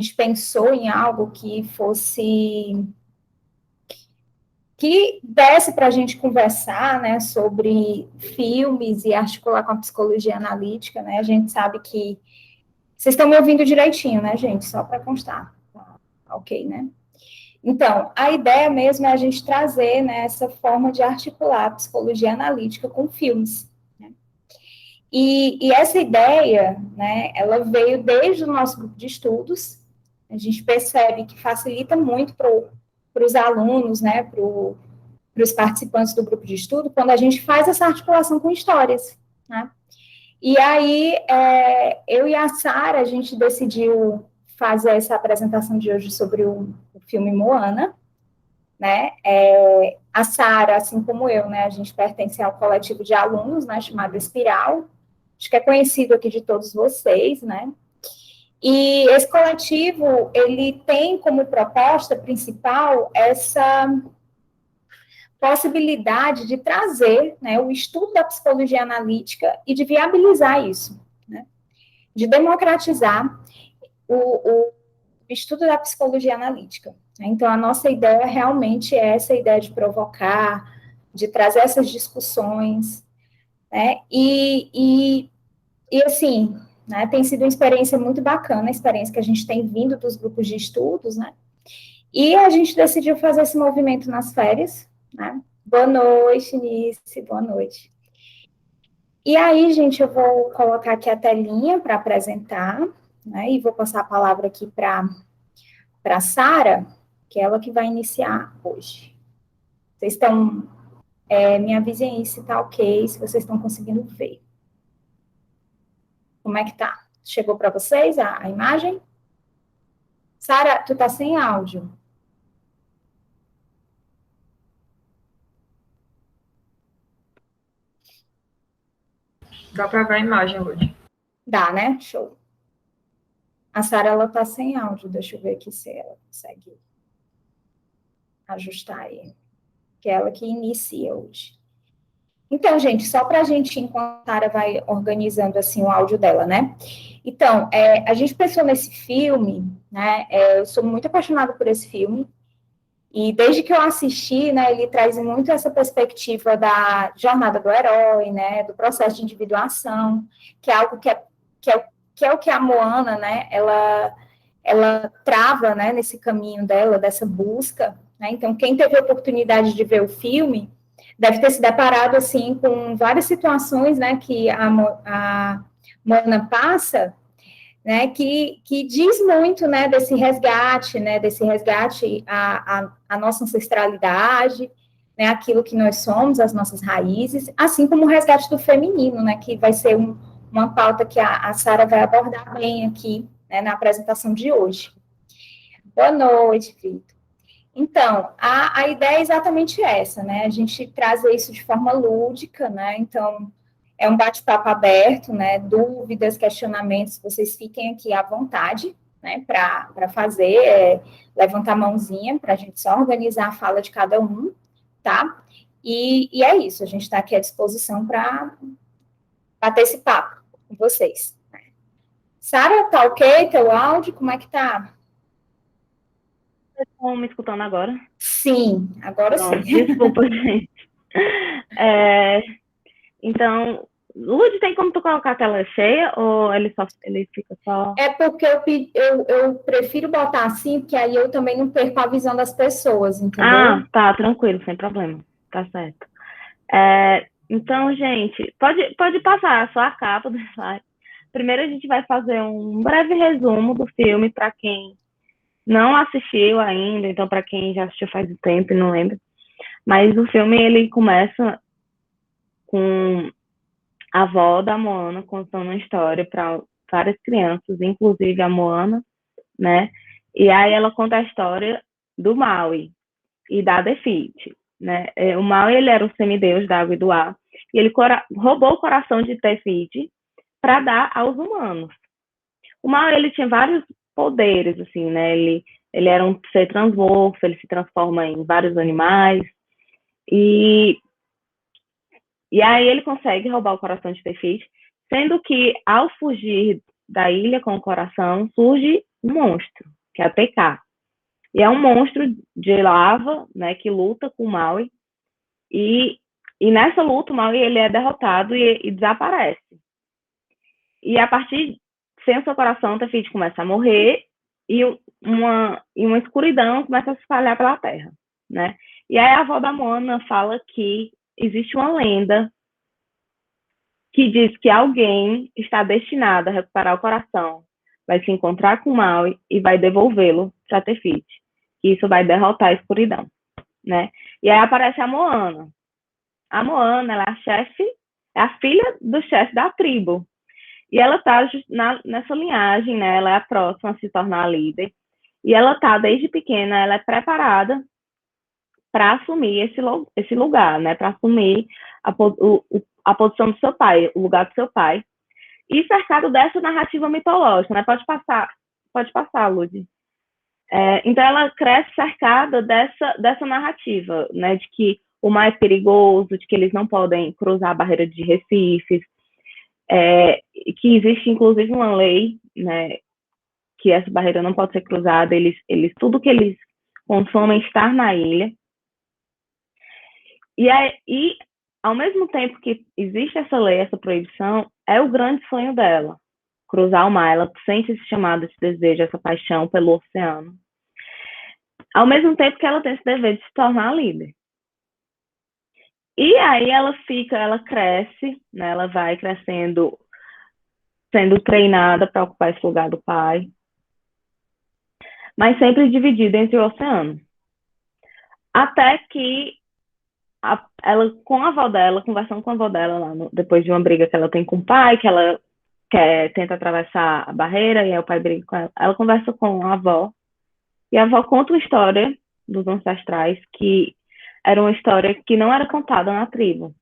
gente pensou em algo que desse para a gente conversar, né, sobre filmes e articular com a psicologia analítica, né? A gente sabe que vocês estão me ouvindo direitinho, né, gente? Só para constar, tá? Ok, né? Então, a ideia mesmo é a gente trazer, né, essa forma de articular a psicologia analítica com filmes, né? E essa ideia, né, ela veio desde o nosso grupo de estudos. A gente percebe que facilita muito para os alunos, né, para os participantes do grupo de estudo, quando a gente faz essa articulação com histórias, né? E aí, eu e a Sara, a gente decidiu fazer essa apresentação de hoje sobre o filme Moana, né? A Sara, assim como eu, né, a gente pertence ao coletivo de alunos, né, chamado Espiral, acho que é conhecido aqui de todos vocês, né? E esse coletivo, ele tem como proposta principal essa possibilidade de trazer, né, o estudo da psicologia analítica e de viabilizar isso, né? De democratizar o estudo da psicologia analítica. Então, a nossa ideia realmente é essa ideia de provocar, de trazer essas discussões, né? E assim, né, tem sido uma experiência muito bacana, a experiência que a gente tem vindo dos grupos de estudos, né? E a gente decidiu fazer esse movimento nas férias, né? Boa noite, Nice, boa noite. E aí, gente, eu vou colocar aqui a telinha para apresentar, né? E vou passar a palavra aqui para a Sara, que é ela que vai iniciar hoje. Vocês estão, me avisem aí se está ok, se vocês estão conseguindo ver. Como é que tá? Chegou para vocês a imagem? Sara, tu tá sem áudio. Dá para ver a imagem hoje. Dá, né? Show. A Sara, ela tá sem áudio. Deixa eu ver aqui se ela consegue ajustar aí. Que é ela que inicia hoje. Então, gente, só para a gente, enquanto a Sara vai organizando assim o áudio dela, né? Então, a gente pensou nesse filme, né? Eu sou muito apaixonada por esse filme. E desde que eu assisti, né, ele traz muito essa perspectiva da jornada do herói, né, do processo de individuação, que é algo que é o que a Moana, né, ela trava, né, nesse caminho dela, dessa busca, né. Então, quem teve a oportunidade de ver o filme deve ter se deparado, assim, com várias situações, né, que a Moana passa, né, que diz muito, né, desse resgate à nossa ancestralidade, né, aquilo que nós somos, as nossas raízes, assim como o resgate do feminino, né, que vai ser uma pauta que a Sara vai abordar bem aqui, né, na apresentação de hoje. Boa noite, Vitor. Então, a ideia é exatamente essa, né, a gente trazer isso de forma lúdica, né, então, é um bate-papo aberto, né, dúvidas, questionamentos, vocês fiquem aqui à vontade, né, para fazer, levantar a mãozinha, para a gente só organizar a fala de cada um, tá? E é isso, a gente está aqui à disposição para bater esse papo com vocês. Sara, tá ok teu áudio? Como é que tá? Estão me escutando agora? Sim, agora Pronto, sim. desculpa, gente. Então, Lud, tem como tu colocar a tela cheia ou ele fica só... É porque eu prefiro botar assim, porque aí eu também não perco a visão das pessoas, entendeu? Ah, tá, tranquilo, sem problema. Tá certo. Então, gente, pode passar só a capa do slide. Primeiro a gente vai fazer um breve resumo do filme para quem não assistiu ainda, então para quem já assistiu faz um tempo e não lembra. Mas o filme, ele começa com a avó da Moana contando uma história para várias crianças, inclusive a Moana, né? E aí ela conta a história do Maui e da Defeat, né? O Maui, ele era o semideus da água e do ar, e ele roubou o coração de Defeat para dar aos humanos. O Maui, ele tinha vários poderes, assim, né? Ele era um ser transmorfo, ele se transforma em vários animais, e aí ele consegue roubar o coração de Defeat, sendo que, ao fugir da ilha com o coração, surge um monstro, que é a TK. E é um monstro de lava, né, que luta com o Maui. E nessa luta, o Maui ele é derrotado e desaparece. E a partir, sem o seu coração, o Tefiti começa a morrer e uma escuridão começa a se espalhar pela terra, né? E aí a avó da Moana fala que existe uma lenda que diz que alguém está destinado a recuperar o coração, vai se encontrar com o Maui e vai devolvê-lo para Tefiti. E isso vai derrotar a escuridão, né? E aí aparece a Moana. A Moana, ela é a chefe, é a filha do chefe da tribo. E ela está nessa linhagem, né? Ela é a próxima a se tornar a líder. E ela está, desde pequena, ela é preparada para assumir esse lugar, né? Para assumir a posição do seu pai, o lugar do seu pai. E cercado dessa narrativa mitológica, né? Pode passar, Lud. Então ela cresce cercada dessa narrativa, né? De que o mar é perigoso, de que eles não podem cruzar a barreira de recifes, que existe inclusive uma lei, né, que essa barreira não pode ser cruzada, tudo que eles consomem está na ilha. E ao mesmo tempo que existe essa lei, essa proibição, é o grande sonho dela, cruzar o mar. Ela sente esse chamado, esse desejo, essa paixão pelo oceano. Ao mesmo tempo que ela tem esse dever de se tornar líder. E aí ela cresce, né, ela vai crescendo, sendo treinada para ocupar esse lugar do pai, mas sempre dividida entre o oceano. Até que ela, com a avó dela, conversando com a avó dela, depois de uma briga que ela tem com o pai, que ela tenta atravessar a barreira, e aí o pai briga com ela conversa com a avó, e a avó conta uma história dos ancestrais, que era uma história que não era contada na tribo.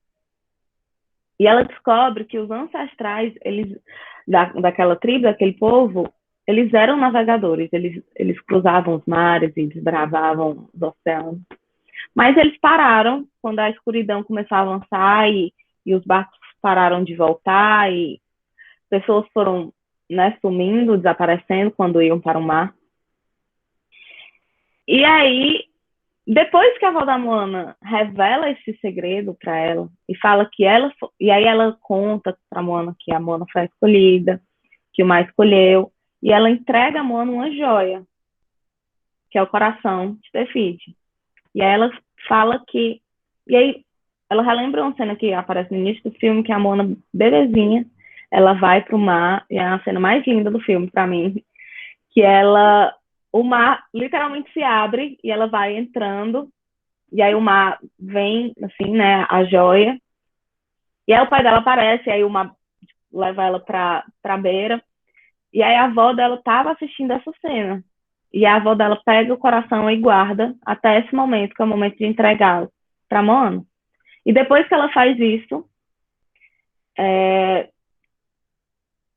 E ela descobre que os ancestrais, daquela tribo, daquele povo, eles eram navegadores, eles cruzavam os mares e desbravavam os oceanos. Mas eles pararam quando a escuridão começou a avançar e os barcos pararam de voltar e pessoas foram, né, sumindo, desaparecendo quando iam para o mar. E aí, depois que a avó da Moana revela esse segredo para ela e fala que e aí ela conta para a Moana que a Moana foi a escolhida, que o mar escolheu, e ela entrega a Moana uma joia, que é o coração de Tefiti. E aí ela fala que... E aí ela relembra uma cena que aparece no início do filme, que a Moana, bebezinha, ela vai pro mar, e é a cena mais linda do filme para mim, que o mar literalmente se abre e ela vai entrando, e aí o mar vem, assim, né, a joia, e aí o pai dela aparece, e aí o mar leva ela pra beira, e aí a avó dela tava assistindo essa cena, e a avó dela pega o coração e guarda até esse momento, que é o momento de entregá-lo pra Moana. E depois que ela faz isso,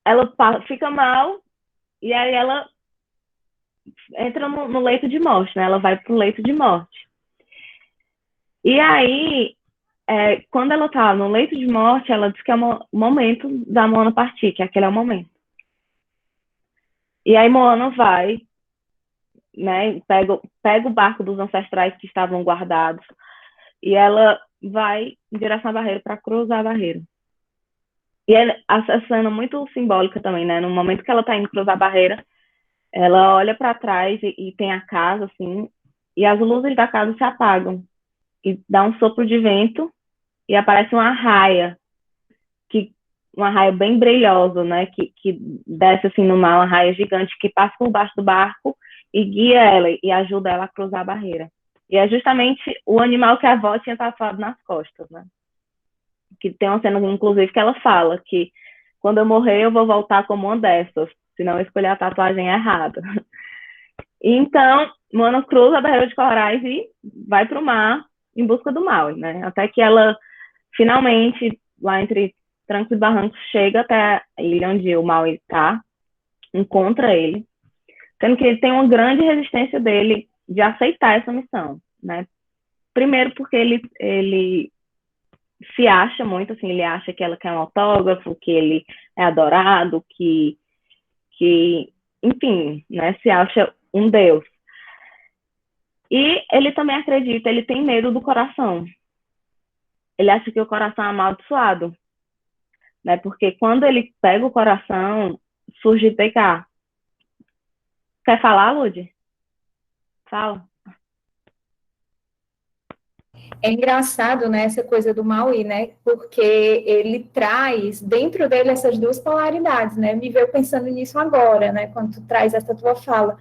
ela fica mal, e aí ela entra no leito de morte, né? Ela vai pro leito de morte. E aí, quando ela tá no leito de morte, ela diz que é o momento da Moana partir, que aquele é o momento. E aí Moana vai, né? Pega o barco dos ancestrais que estavam guardados, e ela vai em direção à barreira para cruzar a barreira. E essa cena muito simbólica também, né? No momento que ela tá indo cruzar a barreira, ela olha para trás e tem a casa, assim, e as luzes da casa se apagam. E dá um sopro de vento e aparece uma raia bem brilhosa, né? Que desce assim no mar, uma raia gigante que passa por baixo do barco e guia ela e ajuda ela a cruzar a barreira. E é justamente o animal que a avó tinha tatuado nas costas, né? Que tem uma cena, inclusive, que ela fala que quando eu morrer eu vou voltar como uma dessas, se não escolher a tatuagem errada. Então, Moana cruza a barreira de corais e vai para o mar em busca do Maui, né? Até que ela, finalmente, lá entre trancos e barrancos, chega até a ilha onde o Maui está, encontra ele, sendo que ele tem uma grande resistência dele de aceitar essa missão, né? Primeiro porque ele se acha muito, assim, ele acha que ela quer um autógrafo, que ele é adorado, que enfim, né, se acha um deus. E ele também acredita, ele tem medo do coração. Ele acha que o coração é amaldiçoado, né? Porque quando ele pega o coração, surge pecar. Quer falar, Lud? Fala. É engraçado, né, essa coisa do Maui, né, porque ele traz dentro dele essas duas polaridades, né, me veio pensando nisso agora, né, quando tu traz essa tua fala,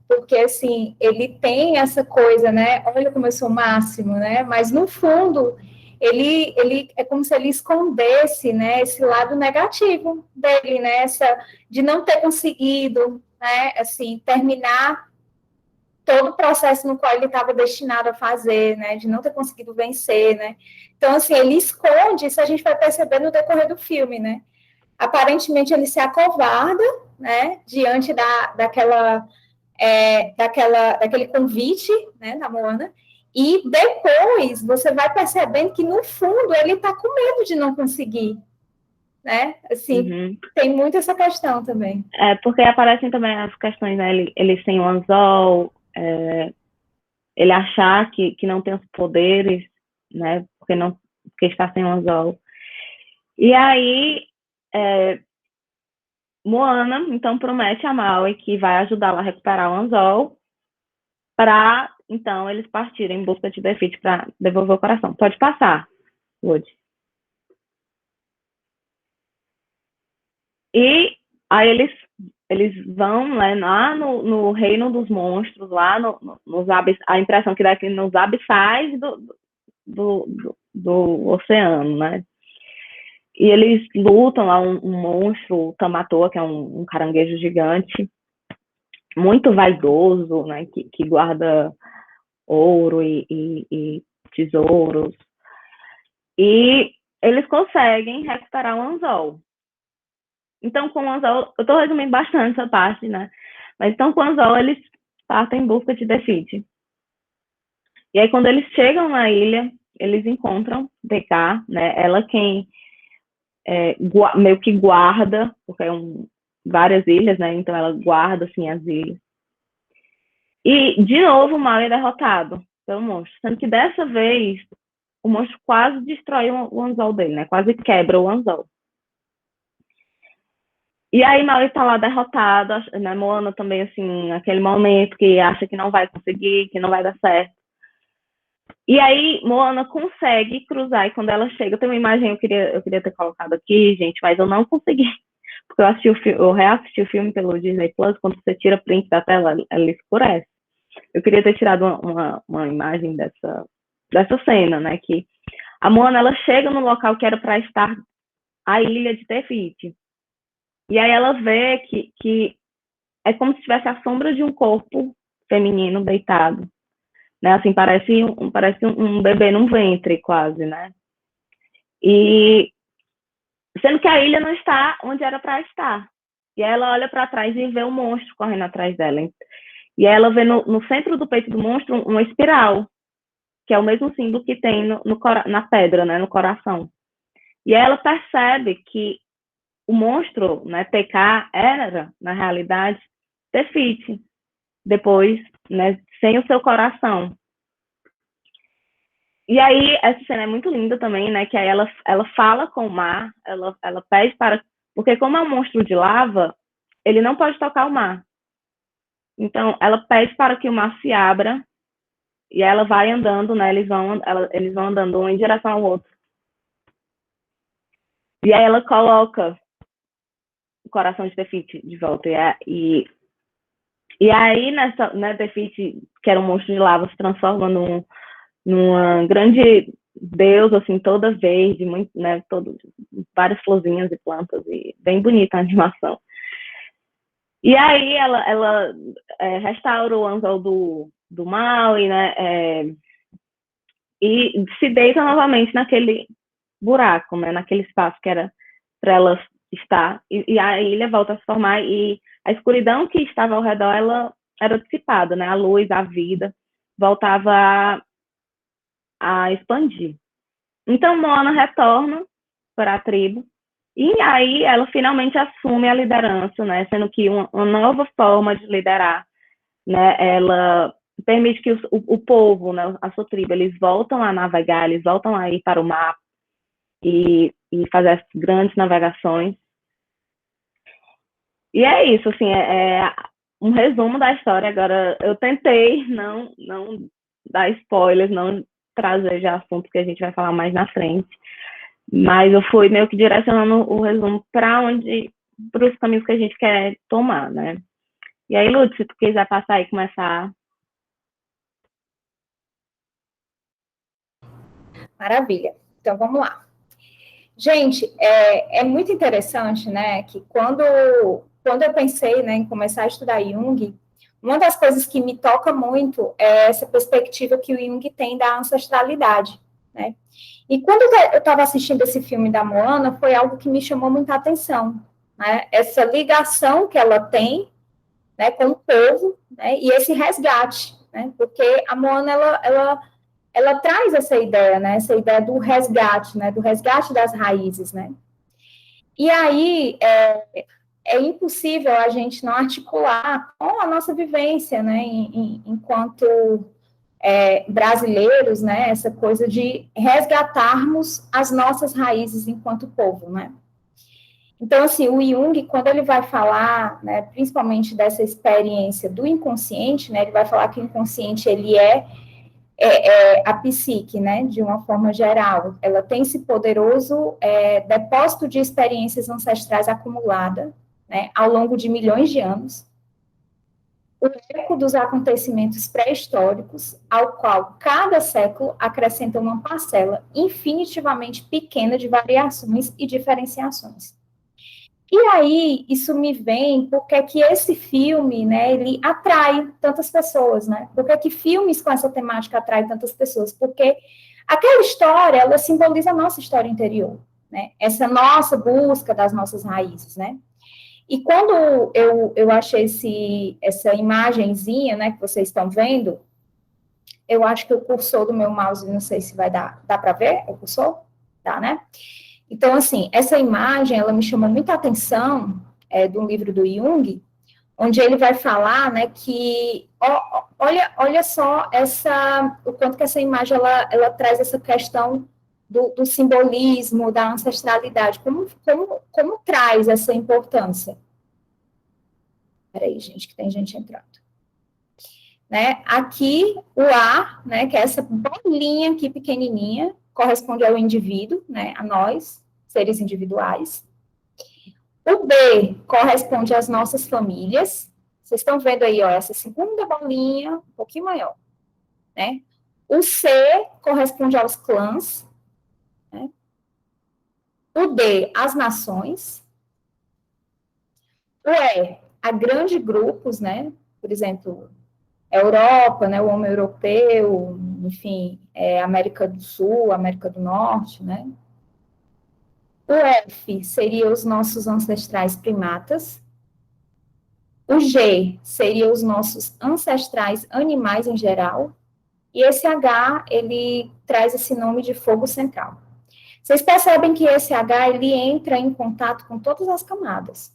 porque, assim, ele tem essa coisa, né, olha como eu sou o máximo, né, mas no fundo, ele é como se ele escondesse, né, esse lado negativo dele, né, de não ter conseguido, né, assim, terminar todo o processo no qual ele estava destinado a fazer, né, de não ter conseguido vencer, né. Então, assim, ele esconde, isso a gente vai perceber no decorrer do filme, né. Aparentemente, ele se acovarda, né, diante daquele convite, né, da Moana, e depois você vai percebendo que, no fundo, ele está com medo de não conseguir, né, assim, tem muito essa questão também. É, porque aparecem também as questões, né, ele sem o anzol, ele achar que não tem os poderes, né, porque está sem o anzol. E aí, Moana, então, promete a Maui que vai ajudá-la a recuperar o anzol para, então, eles partirem em busca de Defeat para devolver o coração. Pode passar, Wood. E aí eles vão, né, lá no reino dos monstros, lá nos a impressão que dá aqui nos abissais do oceano, né? E eles lutam lá, um monstro, o Tamatoa, que é um caranguejo gigante, muito vaidoso, né, que guarda ouro e tesouros. E eles conseguem recuperar o anzol. Então, com o anzol, eu estou resumindo bastante essa parte, né? Mas então, com o anzol, eles partem em busca de Defeat. E aí, quando eles chegam na ilha, eles encontram DK, né? Ela quem meio que guarda, porque várias ilhas, né? Então, ela guarda, assim, as ilhas. E, de novo, o mal é derrotado pelo monstro. Sendo que, dessa vez, o monstro quase destrói o anzol dele, né? Quase quebra o anzol. E aí Maui tá lá derrotada, né? Moana também, assim, aquele momento que acha que não vai conseguir, que não vai dar certo. E aí Moana consegue cruzar, e quando ela chega, tem uma imagem eu queria ter colocado aqui, gente, mas eu não consegui. Porque eu reassisti o filme pelo Disney Plus, quando você tira print da tela, ela escurece. Eu queria ter tirado uma imagem dessa cena, né? Que a Moana, ela chega no local que era para estar a ilha de Tefiti. E aí ela vê que é como se tivesse a sombra de um corpo feminino deitado, né? Assim, parece um bebê num ventre, quase, né? E sendo que a ilha não está onde era para estar. E aí ela olha para trás e vê um monstro correndo atrás dela. E aí ela vê no centro do peito do monstro uma espiral, que é o mesmo símbolo que tem na pedra, né? No coração. E aí ela percebe que o monstro, né, TK, era, na realidade, Tefiti, depois, né, sem o seu coração. E aí, essa cena é muito linda também, né, que aí ela fala com o mar, ela pede para... Porque como é um monstro de lava, ele não pode tocar o mar. Então, ela pede para que o mar se abra, e ela vai andando, né, eles vão andando um em direção ao outro. E aí ela coloca o coração de Tefiti de volta, e aí, né, Tefiti, que era um monstro de lava, se transforma numa grande deusa, assim, toda verde, muito, né, várias florzinhas e plantas, e bem bonita a animação. E aí ela restaura o anzol do mal, e se deita novamente naquele buraco, né, naquele espaço que era para ela estar, e a ilha volta a se formar, e a escuridão que estava ao redor, ela era dissipada, né, a luz, a vida, voltava a expandir. Então Moana retorna para a tribo, E aí ela finalmente assume a liderança, né? Sendo que uma nova forma de liderar, né? Ela permite que o povo, né? A sua tribo, eles voltam a navegar, eles voltam a ir para o mar e fazer as grandes navegações. E é isso, assim, é um resumo da história. Agora, eu tentei não dar spoilers, não trazer já assuntos que a gente vai falar mais na frente, mas eu fui meio que direcionando o resumo para os caminhos que a gente quer tomar, né? E aí, Lúcia, se tu quiser passar e começar. Maravilha. Então, vamos lá. Gente, é muito interessante, né, que quando eu pensei, né, em começar a estudar Jung, uma das coisas que me toca muito é essa perspectiva que o Jung tem da ancestralidade, né? E quando eu estava assistindo esse filme da Moana, foi algo que me chamou muita atenção, né? Essa ligação que ela tem, né, com o povo, né, e esse resgate, né? Porque a Moana, ela traz essa ideia, né? Essa ideia do resgate, né? Do resgate das raízes, né? E aí é impossível a gente não articular com a nossa vivência, né? Enquanto brasileiros, né? Essa coisa de resgatarmos as nossas raízes enquanto povo, né? Então, assim, o Jung, quando ele vai falar, né, principalmente dessa experiência do inconsciente, né, ele vai falar que o inconsciente, ele é a psique, né, de uma forma geral, ela tem esse poderoso depósito de experiências ancestrais acumulada, né, ao longo de milhões de anos, o eco dos acontecimentos pré-históricos, ao qual cada século acrescenta uma parcela infinitivamente pequena de variações e diferenciações. E aí, isso me vem porque é que esse filme, né, ele atrai tantas pessoas, né? Porque é que filmes com essa temática atraem tantas pessoas? Porque aquela história, ela simboliza a nossa história interior, né? Essa nossa busca das nossas raízes, né? E quando eu achei essa imagenzinha, né, que vocês estão vendo, eu acho que o cursor do meu mouse, não sei se vai dar para ver o cursor? Dá, né? Então, assim, essa imagem, ela me chamou muita atenção de um livro do Jung, onde ele vai falar, né, que, olha só o quanto que essa imagem, ela traz essa questão do simbolismo, da ancestralidade, como traz essa importância. Peraí, gente, que tem gente entrando. Né? Aqui, o A, né, que é essa bolinha aqui pequenininha, corresponde ao indivíduo, né, a nós, seres individuais. O B corresponde às nossas famílias. Vocês estão vendo aí, ó, essa segunda bolinha, um pouquinho maior, né? O C corresponde aos clãs, né? O D, às nações. O E, a grandes grupos, né? Por exemplo, Europa, né? O homem europeu, enfim, América do Sul, América do Norte, né? O F seria os nossos ancestrais primatas. O G seria os nossos ancestrais animais em geral. E esse H, ele traz esse nome de fogo central. Vocês percebem que esse H, ele entra em contato com todas as camadas.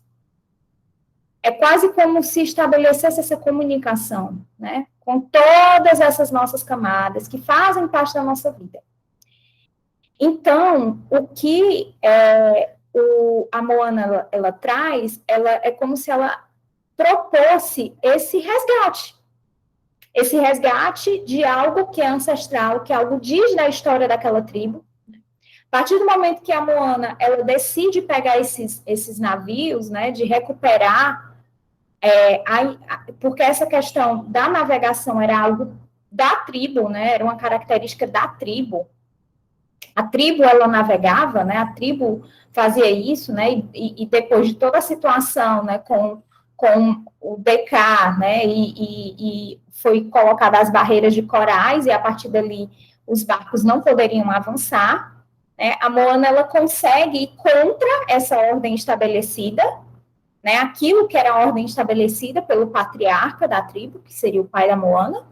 É quase como se estabelecesse essa comunicação, né? Com todas essas nossas camadas que fazem parte da nossa vida. Então, o que a Moana ela traz, ela é como se ela propôs esse resgate de algo que é ancestral, que algo diz da história daquela tribo. A partir do momento que a Moana ela decide pegar esses navios, né, de recuperar, porque essa questão da navegação era algo da tribo, né, era uma característica da tribo. A tribo, ela navegava, né, a tribo fazia isso, né, e depois de toda a situação, né, com o BK, né, e foi colocadas as barreiras de corais, e a partir dali os barcos não poderiam avançar, né, a Moana, ela consegue ir contra essa ordem estabelecida, né, aquilo que era a ordem estabelecida pelo patriarca da tribo, que seria o pai da Moana,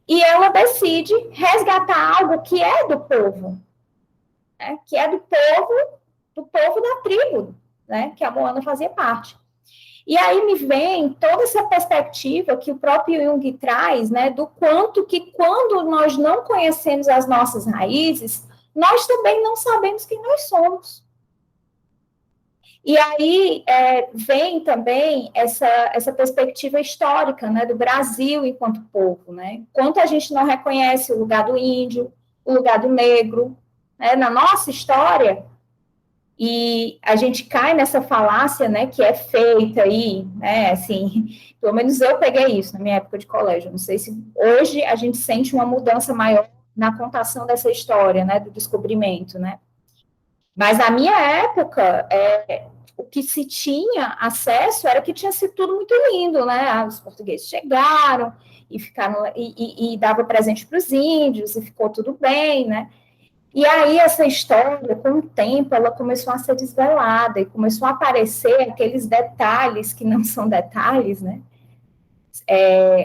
e ela decide resgatar algo que é do povo, né, que é do povo do povo da tribo, né, que a Moana fazia parte. E aí me vem toda essa perspectiva que o próprio Jung traz, né, do quanto que quando nós não conhecemos as nossas raízes, nós também não sabemos quem nós somos. E aí vem também essa perspectiva histórica, né, do Brasil enquanto povo, né? Quanto a gente não reconhece o lugar do índio, o lugar do negro, né, na nossa história, e a gente cai nessa falácia, né, que é feita aí, né, assim, pelo menos eu peguei isso na minha época de colégio, não sei se hoje a gente sente uma mudança maior na contação dessa história, né, do descobrimento, né, mas na minha época, o que se tinha acesso era que tinha sido tudo muito lindo, né, os portugueses chegaram e ficaram, e dava presente para os índios, e ficou tudo bem, né. E aí essa história, com o tempo, ela começou a ser desvelada, e começou a aparecer aqueles detalhes que não são detalhes, né,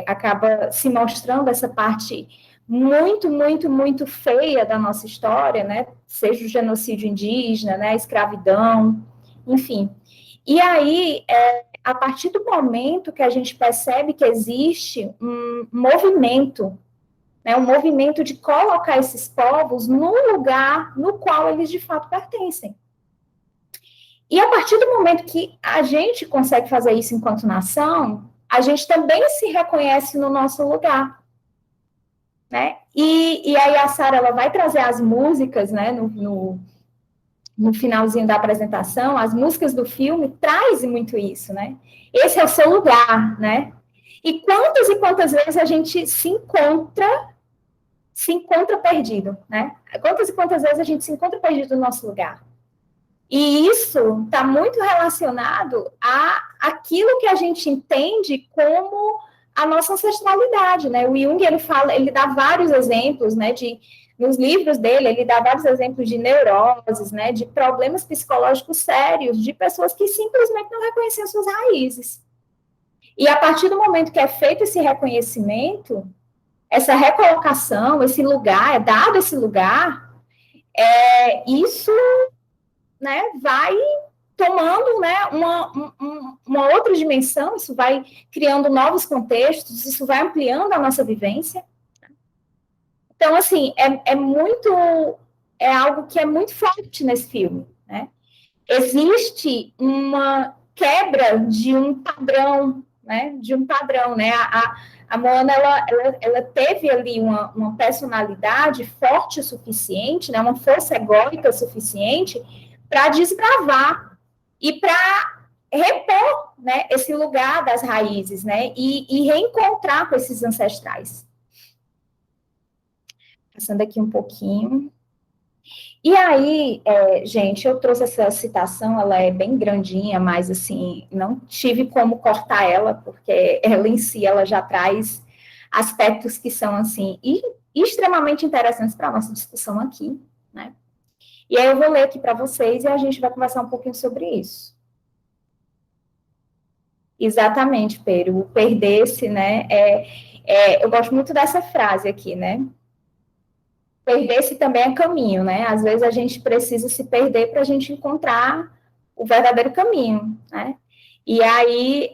acaba se mostrando essa parte muito, muito, muito feia da nossa história, né, seja o genocídio indígena, né, a escravidão, enfim. E aí, a partir do momento que a gente percebe que existe um movimento, né, um movimento de colocar esses povos no lugar no qual eles de fato pertencem. E a partir do momento que a gente consegue fazer isso enquanto nação, a gente também se reconhece no nosso lugar, né? E aí a Sara, ela vai trazer as músicas, né, no finalzinho da apresentação, as músicas do filme trazem muito isso, né? Esse é o seu lugar, né? E quantas vezes a gente se encontra perdido, né? Quantas e quantas vezes a gente se encontra perdido no nosso lugar? E isso está muito relacionado a aquilo que a gente entende como a nossa ancestralidade, né? O Jung, ele dá vários exemplos, né, nos livros dele, ele dá vários exemplos de neuroses, né, de problemas psicológicos sérios, de pessoas que simplesmente não reconheciam suas raízes. E a partir do momento que é feito esse reconhecimento, essa recolocação, esse lugar, dado esse lugar, isso, né, vai tomando, né, uma outra dimensão, isso vai criando novos contextos, isso vai ampliando a nossa vivência. Então, assim, é algo que é muito forte nesse filme, né? Existe uma quebra de um padrão, né? A Moana, ela teve ali uma personalidade forte o suficiente, né? Uma força egóica suficiente para desbravar e para repor, né, esse lugar das raízes, né? E reencontrar com esses ancestrais. Passando aqui um pouquinho. E aí, gente, eu trouxe essa citação, ela é bem grandinha, mas, assim, não tive como cortar ela, porque ela em si, ela já traz aspectos que são, assim, extremamente interessantes para a nossa discussão aqui, né? E aí eu vou ler aqui para vocês e a gente vai conversar um pouquinho sobre isso. Exatamente, Pedro, o perder-se, né, eu gosto muito dessa frase aqui, né? Perder-se também é caminho, né? Às vezes a gente precisa se perder para a gente encontrar o verdadeiro caminho, né? E aí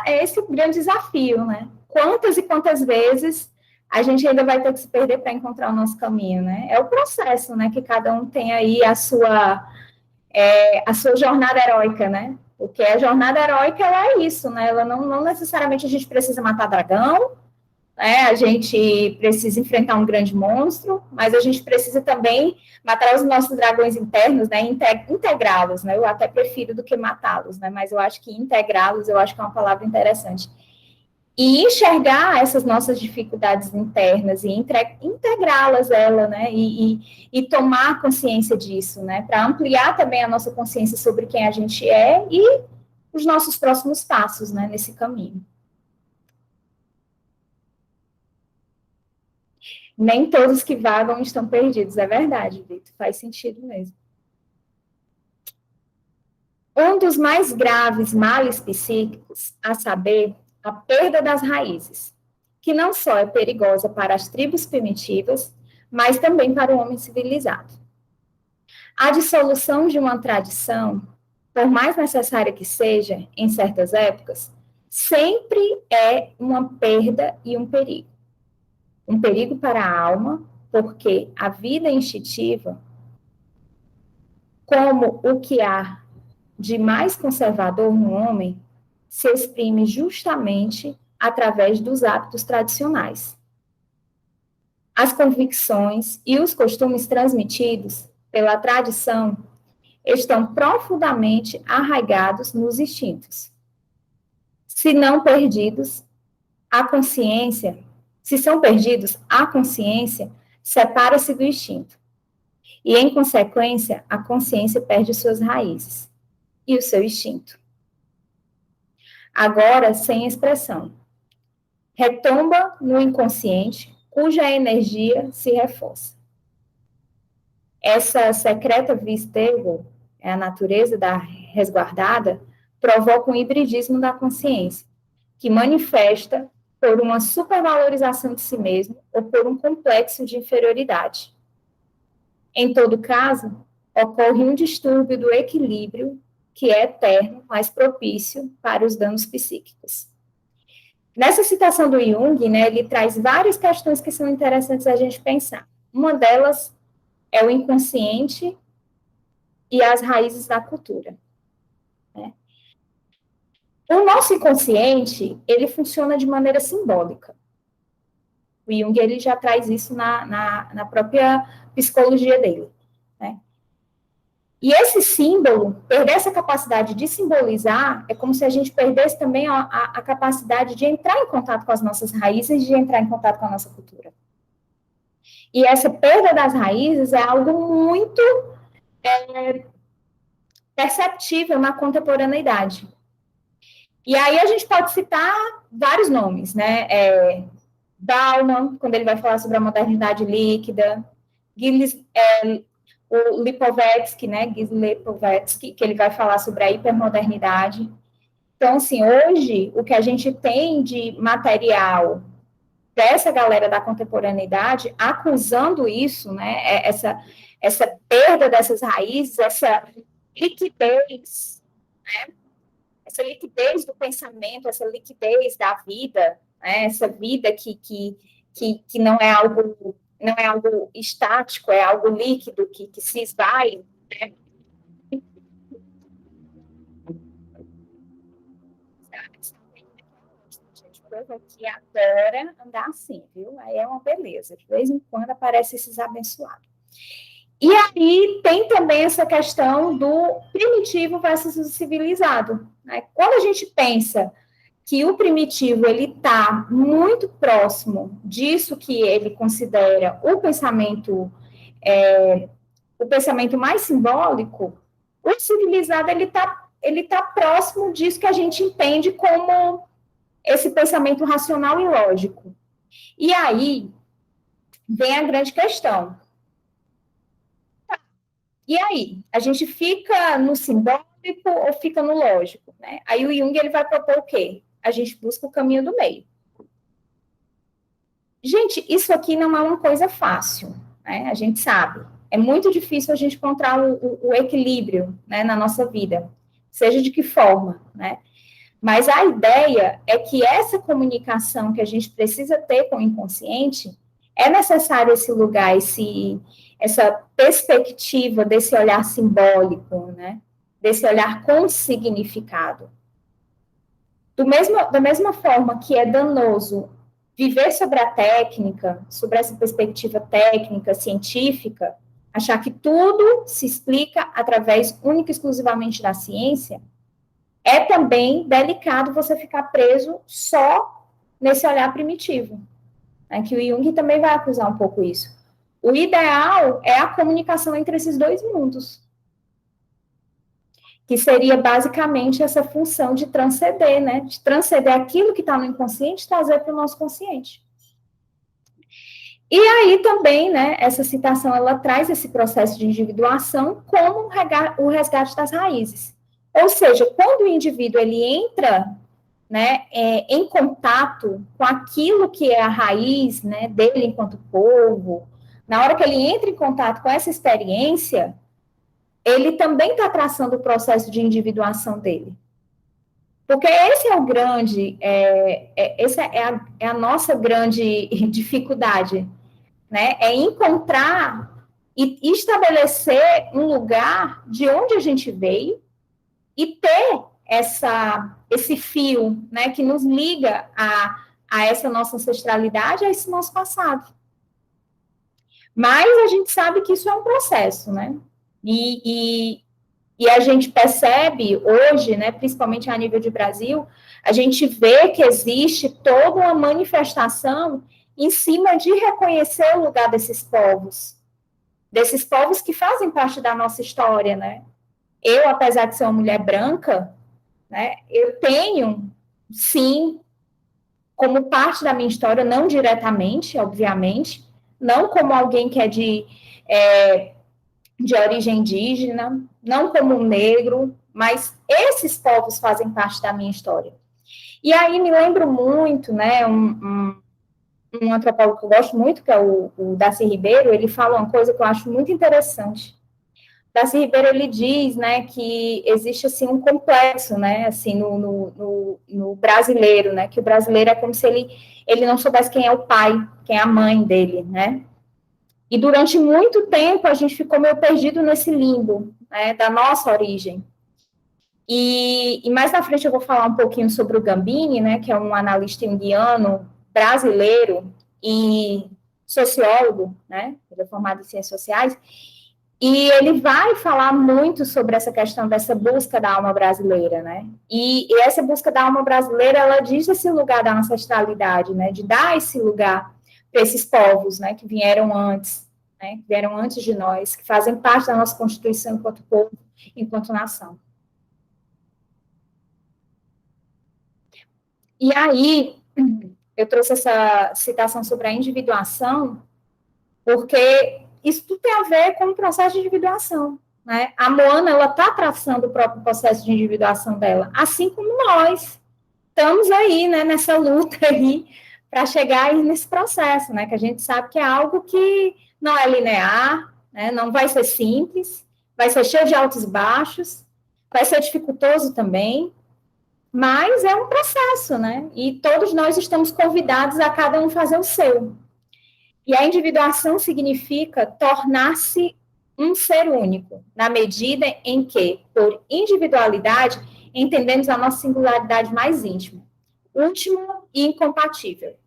esse o grande desafio, né? Quantas e quantas vezes a gente ainda vai ter que se perder para encontrar o nosso caminho, né? É o processo, né? Que cada um tem aí a sua jornada heróica, né? Porque a jornada heróica, ela é isso, né? Ela não necessariamente a gente precisa matar dragão, a gente precisa enfrentar um grande monstro, mas a gente precisa também matar os nossos dragões internos, né, integrá-los, né, eu até prefiro do que matá-los, né, mas eu acho que integrá-los, eu acho que é uma palavra interessante. E enxergar essas nossas dificuldades internas e integrá-las, né, e tomar consciência disso, né, para ampliar também a nossa consciência sobre quem a gente é e os nossos próximos passos, né, nesse caminho. Nem todos que vagam estão perdidos, é verdade, Vitor, faz sentido mesmo. Um dos mais graves males psíquicos, a saber, a perda das raízes, que não só é perigosa para as tribos primitivas, mas também para o homem civilizado. A dissolução de uma tradição, por mais necessária que seja, em certas épocas, sempre é uma perda e um perigo. Um perigo para a alma, porque a vida instintiva, como o que há de mais conservador no homem, se exprime justamente através dos hábitos tradicionais. As convicções e os costumes transmitidos pela tradição estão profundamente arraigados nos instintos. Se não perdidos, a consciência, se são perdidos, a consciência separa-se do instinto. E, em consequência, a consciência perde suas raízes e o seu instinto. Agora, sem expressão. Retomba no inconsciente, cuja energia se reforça. Essa secreta vistego, a natureza da resguardada, provoca um hibridismo da consciência, que manifesta por uma supervalorização de si mesmo ou por um complexo de inferioridade. Em todo caso, ocorre um distúrbio do equilíbrio que é eterno, mas propício para os danos psíquicos. Nessa citação do Jung, né, ele traz várias questões que são interessantes a gente pensar. Uma delas é o inconsciente e as raízes da cultura. Né? O nosso inconsciente, ele funciona de maneira simbólica. O Jung, ele já traz isso na própria psicologia dele. Né? E esse símbolo, perder essa capacidade de simbolizar, é como se a gente perdesse também a capacidade de entrar em contato com as nossas raízes e de entrar em contato com a nossa cultura. E essa perda das raízes é algo muito perceptível na contemporaneidade. E aí a gente pode citar vários nomes, né? Bauman, quando ele vai falar sobre a modernidade líquida, o Lipovetsky, né? Lipovetsky, que ele vai falar sobre a hipermodernidade. Então, assim, hoje, o que a gente tem de material dessa galera da contemporaneidade acusando isso, né? Essa perda dessas raízes, essa liquidez, né? Essa liquidez do pensamento, essa liquidez da vida, né? Essa vida que não é algo estático, é algo líquido que se esvai, né? O povo aqui adora andar assim, viu? Aí é uma beleza. De vez em quando aparecem esses abençoados. E aí tem também essa questão do primitivo versus o civilizado. Né? Quando a gente pensa que o primitivo ele está muito próximo disso que ele considera o pensamento mais simbólico, o civilizado ele tá próximo disso que a gente entende como esse pensamento racional e lógico. E aí vem a grande questão. E aí, a gente fica no simbólico ou fica no lógico? Né? Aí o Jung ele vai propor o quê? A gente busca o caminho do meio. Gente, isso aqui não é uma coisa fácil, né? A gente sabe. É muito difícil a gente encontrar o equilíbrio, né, na nossa vida, seja de que forma, né? Mas a ideia é que essa comunicação que a gente precisa ter com o inconsciente, é necessário esse lugar, essa perspectiva desse olhar simbólico, né? Desse olhar com significado. Da mesma forma que é danoso viver sobre a técnica, sobre essa perspectiva técnica, científica, achar que tudo se explica através única e exclusivamente da ciência, é também delicado você ficar preso só nesse olhar primitivo. Né? Que o Jung também vai acusar um pouco isso. O ideal é a comunicação entre esses dois mundos, que seria basicamente essa função de transcender, né? De transcender aquilo que está no inconsciente e trazer para o nosso consciente. E aí também, né, essa citação, ela traz esse processo de individuação como o resgate das raízes. Ou seja, quando o indivíduo ele entra, né, em contato com aquilo que é a raiz, né, dele enquanto povo, na hora que ele entra em contato com essa experiência, ele também está traçando o processo de individuação dele. Porque esse é o grande, essa é a nossa grande dificuldade, né? É encontrar e estabelecer um lugar de onde a gente veio e ter esse fio, né, que nos liga a essa nossa ancestralidade, a esse nosso passado. Mas a gente sabe que isso é um processo, né? E a gente percebe hoje, né, principalmente a nível de Brasil, a gente vê que existe toda uma manifestação em cima de reconhecer o lugar desses povos que fazem parte da nossa história, né? Eu, apesar de ser uma mulher branca, né, eu tenho, sim, como parte da minha história, não diretamente, obviamente, não como alguém que é de origem indígena, não como um negro, mas esses povos fazem parte da minha história. E aí me lembro muito, né, um antropólogo que eu gosto muito, que é o Darcy Ribeiro, ele fala uma coisa que eu acho muito interessante. Darcy Ribeiro, ele diz, né, que existe, assim, um complexo, né, assim, no brasileiro, né, que o brasileiro é como se ele não soubesse quem é o pai, quem é a mãe dele, né. E durante muito tempo a gente ficou meio perdido nesse limbo, né, da nossa origem. E mais na frente eu vou falar um pouquinho sobre o Gambini, né, que é um analista indiano brasileiro e sociólogo, né, ele é formado em ciências sociais, e ele vai falar muito sobre essa questão dessa busca da alma brasileira, né, e essa busca da alma brasileira, ela diz esse lugar da ancestralidade, né, de dar esse lugar para esses povos, né, que vieram antes, né, que vieram antes de nós, que fazem parte da nossa Constituição enquanto povo, enquanto nação. E aí, eu trouxe essa citação sobre a individuação, porque isso tudo tem a ver com o processo de individuação, né? A Moana, ela está traçando o próprio processo de individuação dela, assim como nós estamos aí, né, nessa luta aí, para chegar aí nesse processo, né, que a gente sabe que é algo que não é linear, né, não vai ser simples, vai ser cheio de altos e baixos, vai ser dificultoso também, mas é um processo, né? E todos nós estamos convidados a cada um fazer o seu. E a individuação significa tornar-se um ser único, na medida em que, por individualidade, entendemos a nossa singularidade mais íntima, última e incompatível.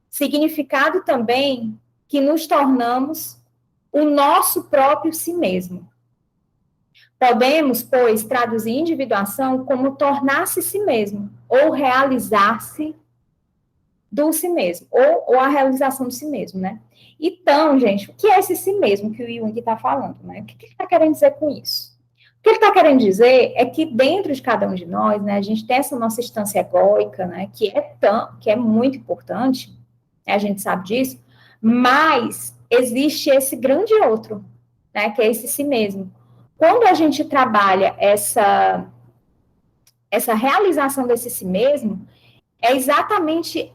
Significado também que nos tornamos o nosso próprio si mesmo. Podemos, pois, traduzir individuação como tornar-se si mesmo, ou realizar-se do si mesmo, ou a realização de si mesmo, né? Então, gente, o que é esse si mesmo que o Jung está falando, né? O que ele está querendo dizer com isso? O que ele está querendo dizer é que dentro de cada um de nós, né, a gente tem essa nossa instância egóica, né, que é muito importante, né, a gente sabe disso, mas existe esse grande outro, né, que é esse si mesmo. Quando a gente trabalha essa realização desse si mesmo, é exatamente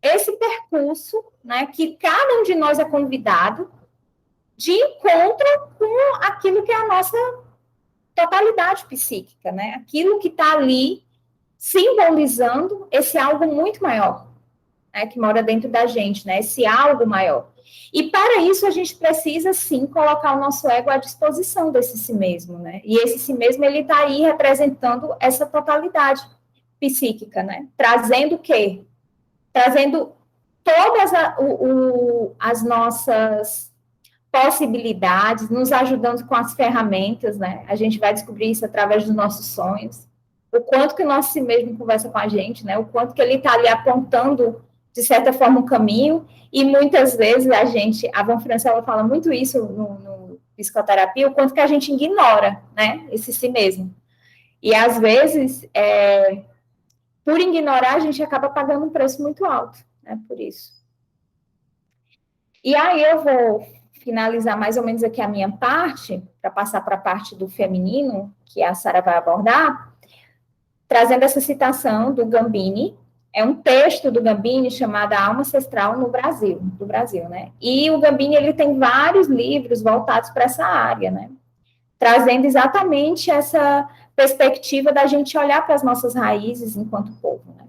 esse percurso, né, que cada um de nós é convidado de encontro com aquilo que é a nossa totalidade psíquica, né, aquilo que está ali simbolizando esse algo muito maior, né, que mora dentro da gente, né, esse algo maior. E para isso a gente precisa, sim, colocar o nosso ego à disposição desse si mesmo, né? E esse si mesmo, ele está aí representando essa totalidade psíquica, né? Trazendo o quê? Trazendo todas as nossas possibilidades, nos ajudando com as ferramentas, né? A gente vai descobrir isso através dos nossos sonhos. O quanto que o nosso si mesmo conversa com a gente, né? O quanto que ele está ali apontando, de certa forma, um caminho. E muitas vezes a Van Fransella fala muito isso no psicoterapia, o quanto que a gente ignora, né, esse si mesmo. E às vezes, por ignorar, a gente acaba pagando um preço muito alto, né, por isso. E aí eu vou finalizar mais ou menos aqui a minha parte, para passar para a parte do feminino, que a Sara vai abordar, trazendo essa citação do Gambini. É um texto do Gambini chamado A Alma Ancestral no Brasil, do Brasil, né? E o Gambini, ele tem vários livros voltados para essa área, né? trazendo exatamente essa perspectiva da gente olhar para as nossas raízes enquanto povo, né?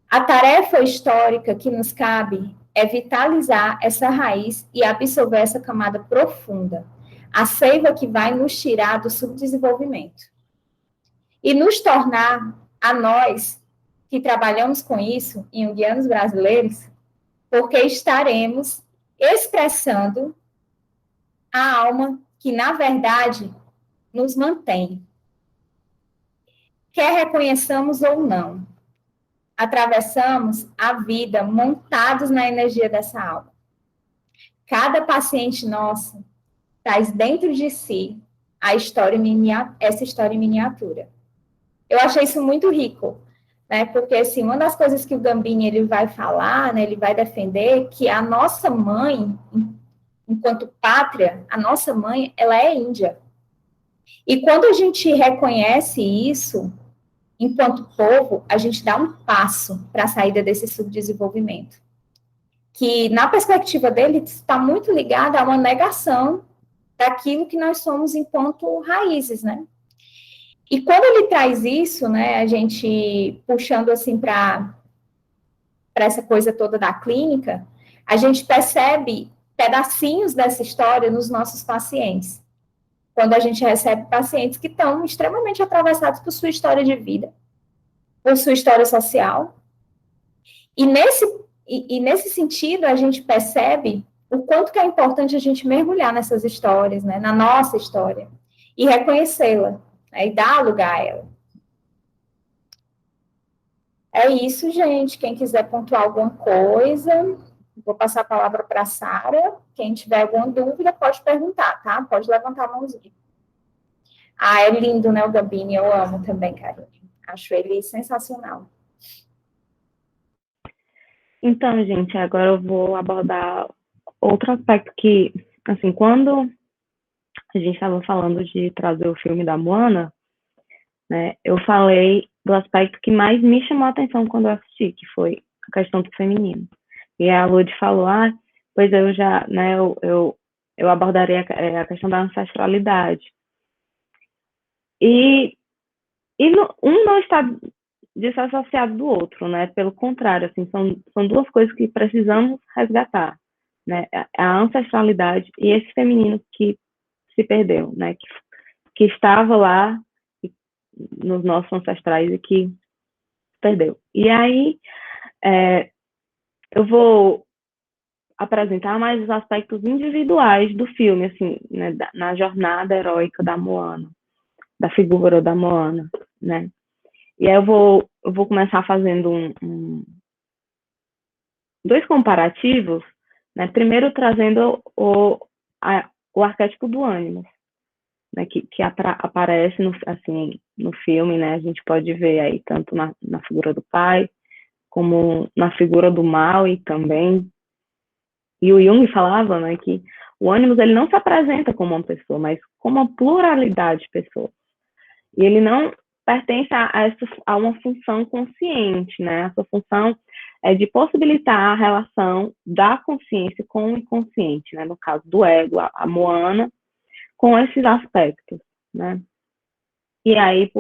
A tarefa histórica que nos cabe é vitalizar essa raiz e absorver essa camada profunda, a seiva que vai nos tirar do subdesenvolvimento e nos tornar, a nós que trabalhamos com isso, em guianos brasileiros, porque estaremos expressando a alma que, na verdade, nos mantém. Quer reconheçamos ou não, atravessamos a vida montados na energia dessa alma. Cada paciente nosso traz dentro de si essa história em miniatura. Eu achei isso muito rico, né? Porque assim, uma das coisas que o Gambini ele vai falar, né, ele vai defender que a nossa mãe, enquanto pátria, a nossa mãe, ela é índia. E quando a gente reconhece isso, enquanto povo, a gente dá um passo para a saída desse subdesenvolvimento, que na perspectiva dele está muito ligada a uma negação daquilo que nós somos enquanto raízes, né? E quando ele traz isso, né, a gente puxando assim para essa coisa toda da clínica, a gente percebe pedacinhos dessa história nos nossos pacientes. Quando a gente recebe pacientes que estão extremamente atravessados por sua história de vida, por sua história social. E nesse sentido, a gente percebe o quanto que é importante a gente mergulhar nessas histórias, né, na nossa história, e reconhecê-la, né, e dar lugar a ela. É isso, gente. Quem quiser pontuar alguma coisa, vou passar a palavra para a Sara. Quem tiver alguma dúvida, pode perguntar, tá? Pode levantar a mãozinha. Ah, é lindo, né, o Gambini? Eu amo também, Carol. Acho ele sensacional. Então, gente, agora eu vou abordar outro aspecto que, assim, quando a gente estava falando de trazer o filme da Moana, né, eu falei do aspecto que mais me chamou a atenção quando eu assisti, que foi a questão do feminino. E a Lud falou, pois eu já, né, eu abordarei a questão da ancestralidade. E um não está desassociado do outro, né? Pelo contrário, assim, são duas coisas que precisamos resgatar, né? A ancestralidade e esse feminino que se perdeu, né? Que estava lá nos nossos ancestrais e que perdeu. E aí, eu vou apresentar mais os aspectos individuais do filme, assim, né? Na jornada heróica da Moana, da figura da Moana, né? E aí eu vou começar fazendo dois comparativos, né? Primeiro trazendo o arquétipo do ânimo, né? Que aparece no filme, né? A gente pode ver aí tanto na figura do pai, como na figura do Maui também. E o Jung falava, né, que o ânimo ele não se apresenta como uma pessoa, mas como uma pluralidade de pessoas. E ele não pertence a uma função consciente, né? A sua função é de possibilitar a relação da consciência com o inconsciente, né? No caso do ego, a Moana, com esses aspectos, né? E aí,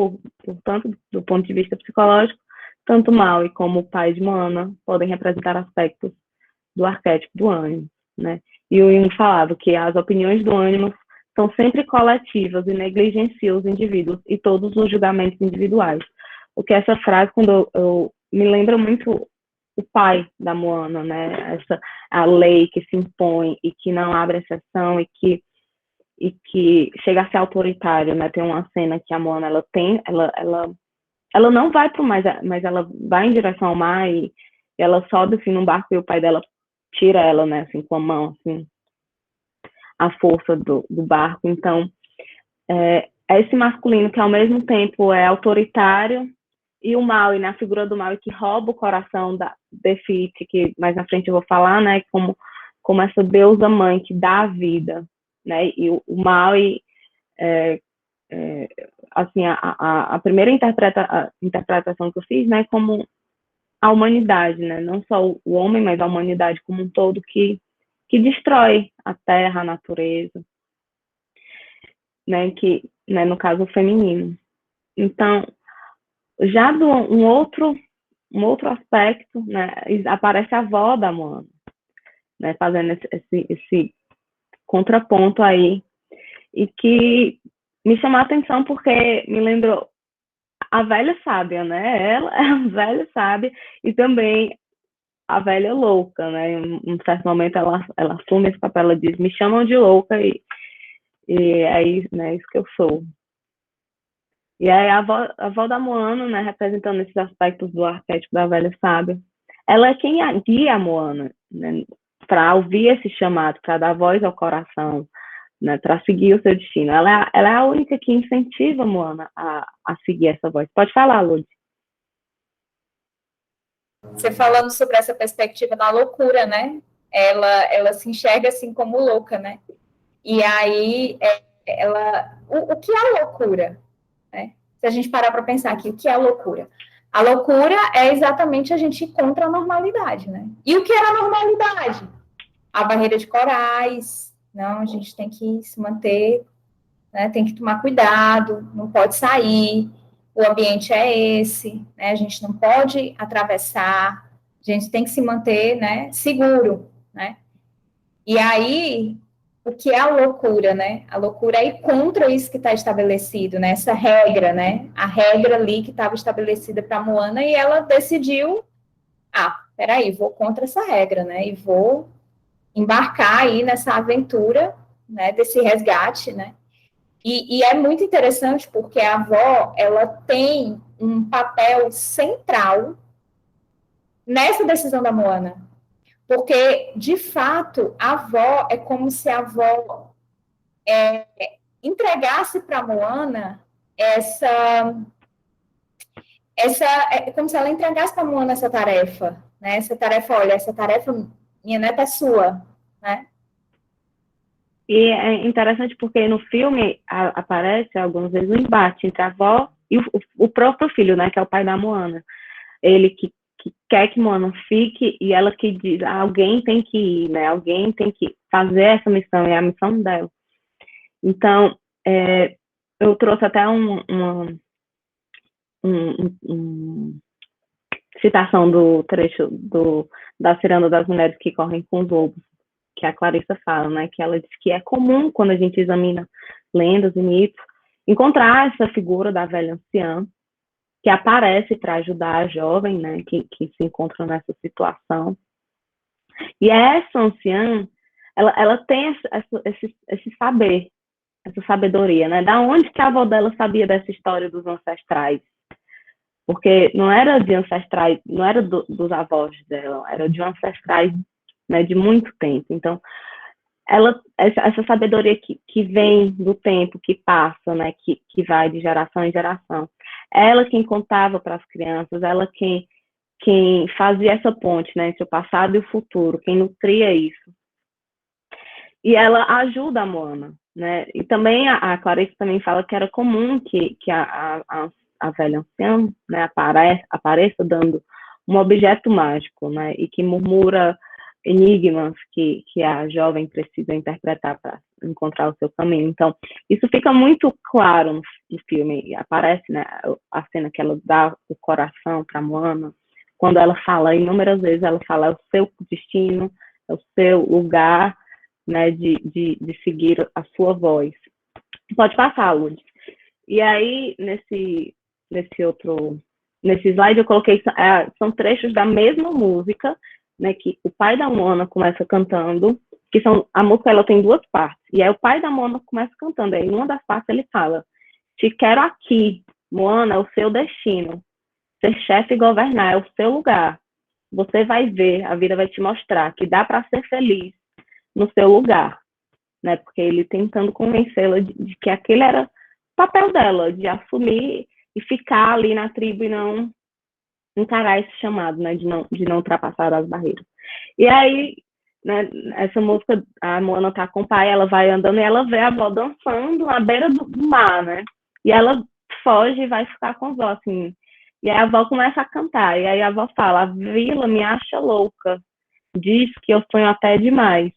tanto do ponto de vista psicológico, tanto Maui como o pai de Moana podem representar aspectos do arquétipo do ânimo, né? E o Jung falava que as opiniões do ânimo são sempre coletivas e negligenciam os indivíduos e todos os julgamentos individuais. O que essa frase, quando eu me lembra muito o pai da Moana, né? A lei que se impõe e que não abre exceção e que chega a ser autoritário, né? Tem uma cena que a Moana ela não vai para o mar, mas ela vai em direção ao mar e ela sobe assim num barco e o pai dela tira ela, né? Assim com a mão, assim, a força do barco. Então, é esse masculino que ao mesmo tempo é autoritário e o Maui, né, a figura do Maui que rouba o coração da Defit, que mais na frente eu vou falar, né, como essa deusa mãe que dá a vida, né, e o Maui, assim, a primeira interpretação que eu fiz, né, como a humanidade, né, não só o homem, mas a humanidade como um todo que destrói a terra, a natureza. né, que, né, no caso feminino. Então, já um outro aspecto, né, aparece a avó da Moana, né, fazendo esse contraponto aí, e que me chamou a atenção porque me lembrou a velha sábia, né? Ela é a velha sábia e também a velha louca, né? Em um certo momento ela assume esse papel, ela diz, me chamam de louca e é isso, né, isso que eu sou. E aí a avó da Moana, né, representando esses aspectos do arquétipo da velha sábia, ela é quem guia a Moana, né, para ouvir esse chamado, para dar voz ao coração, né, para seguir o seu destino. Ela é a única que incentiva a Moana a seguir essa voz. Pode falar, Lud. Você falando sobre essa perspectiva da loucura, né? Ela se enxerga assim como louca, né? E aí, o que é a loucura? Né? Se a gente parar para pensar aqui, o que é a loucura? A loucura é exatamente a gente ir contra a normalidade, né? E o que é a normalidade? A barreira de corais, não, a gente tem que se manter, né? Tem que tomar cuidado, não pode sair, o ambiente é esse, né? A gente não pode atravessar, a gente tem que se manter, né, seguro, né? E aí, o que é a loucura, né? A loucura é ir contra isso que está estabelecido, né? Essa regra, né? A regra ali que estava estabelecida para a Moana e ela decidiu, peraí, vou contra essa regra, né? E vou embarcar aí nessa aventura, né? Desse resgate, né? E é muito interessante porque a avó, ela tem um papel central nessa decisão da Moana, porque, de fato, a avó é como se a avó entregasse para a Moana é como se ela entregasse para a Moana essa tarefa, né? Essa tarefa, olha, essa tarefa, minha neta, é sua, né? E é interessante porque no filme aparece algumas vezes um embate entre a avó e o próprio filho, né, que é o pai da Moana. Ele que quer que Moana fique e ela que diz, alguém tem que ir, né? Alguém tem que fazer essa missão, e é a missão dela. Então, eu trouxe até uma citação do trecho da Ciranda das Mulheres que Correm com os Lobos, que a Clarissa fala, né? Que ela diz que é comum, quando a gente examina lendas e mitos, encontrar essa figura da velha anciã que aparece para ajudar a jovem, né, que se encontra nessa situação. E essa anciã, ela tem esse saber, essa sabedoria, né? Da onde que a avó dela sabia dessa história dos ancestrais? Porque não era de ancestrais, não era dos avós dela, era de ancestrais, né, de muito tempo. Então, essa sabedoria que vem do tempo, que passa, né, que vai de geração em geração. Ela quem contava para as crianças, ela quem fazia essa ponte, né, entre o passado e o futuro, quem nutria isso. E ela ajuda a Moana, né? E também a Clarice também fala que era comum que a velha anciã, né, apareça dando um objeto mágico, né, e que murmura enigmas que a jovem precisa interpretar para encontrar o seu caminho. Então, isso fica muito claro no filme. Aparece, né, a cena que ela dá o coração para Moana, quando ela fala, inúmeras vezes, ela fala, é o seu destino, é o seu lugar, né, de seguir a sua voz. Pode passar, Lud. E aí, nesse slide, eu coloquei, são trechos da mesma música, né, que o pai da Moana começa cantando, a música ela tem duas partes, e aí o pai da Moana começa cantando, aí em uma das partes ele fala, te quero aqui, Moana, é o seu destino, ser chefe e governar é o seu lugar, você vai ver, a vida vai te mostrar que dá para ser feliz no seu lugar, né, porque ele tentando convencê-la de que aquele era o papel dela, de assumir e ficar ali na tribo e não encarar esse chamado, né, de não ultrapassar as barreiras. E aí, né, essa música, a Moana tá com o pai, ela vai andando e ela vê a avó dançando na beira do mar, né, e ela foge e vai ficar com a avó, assim, e aí a avó começa a cantar, e aí a avó fala, a vila me acha louca, diz que eu sonho até demais,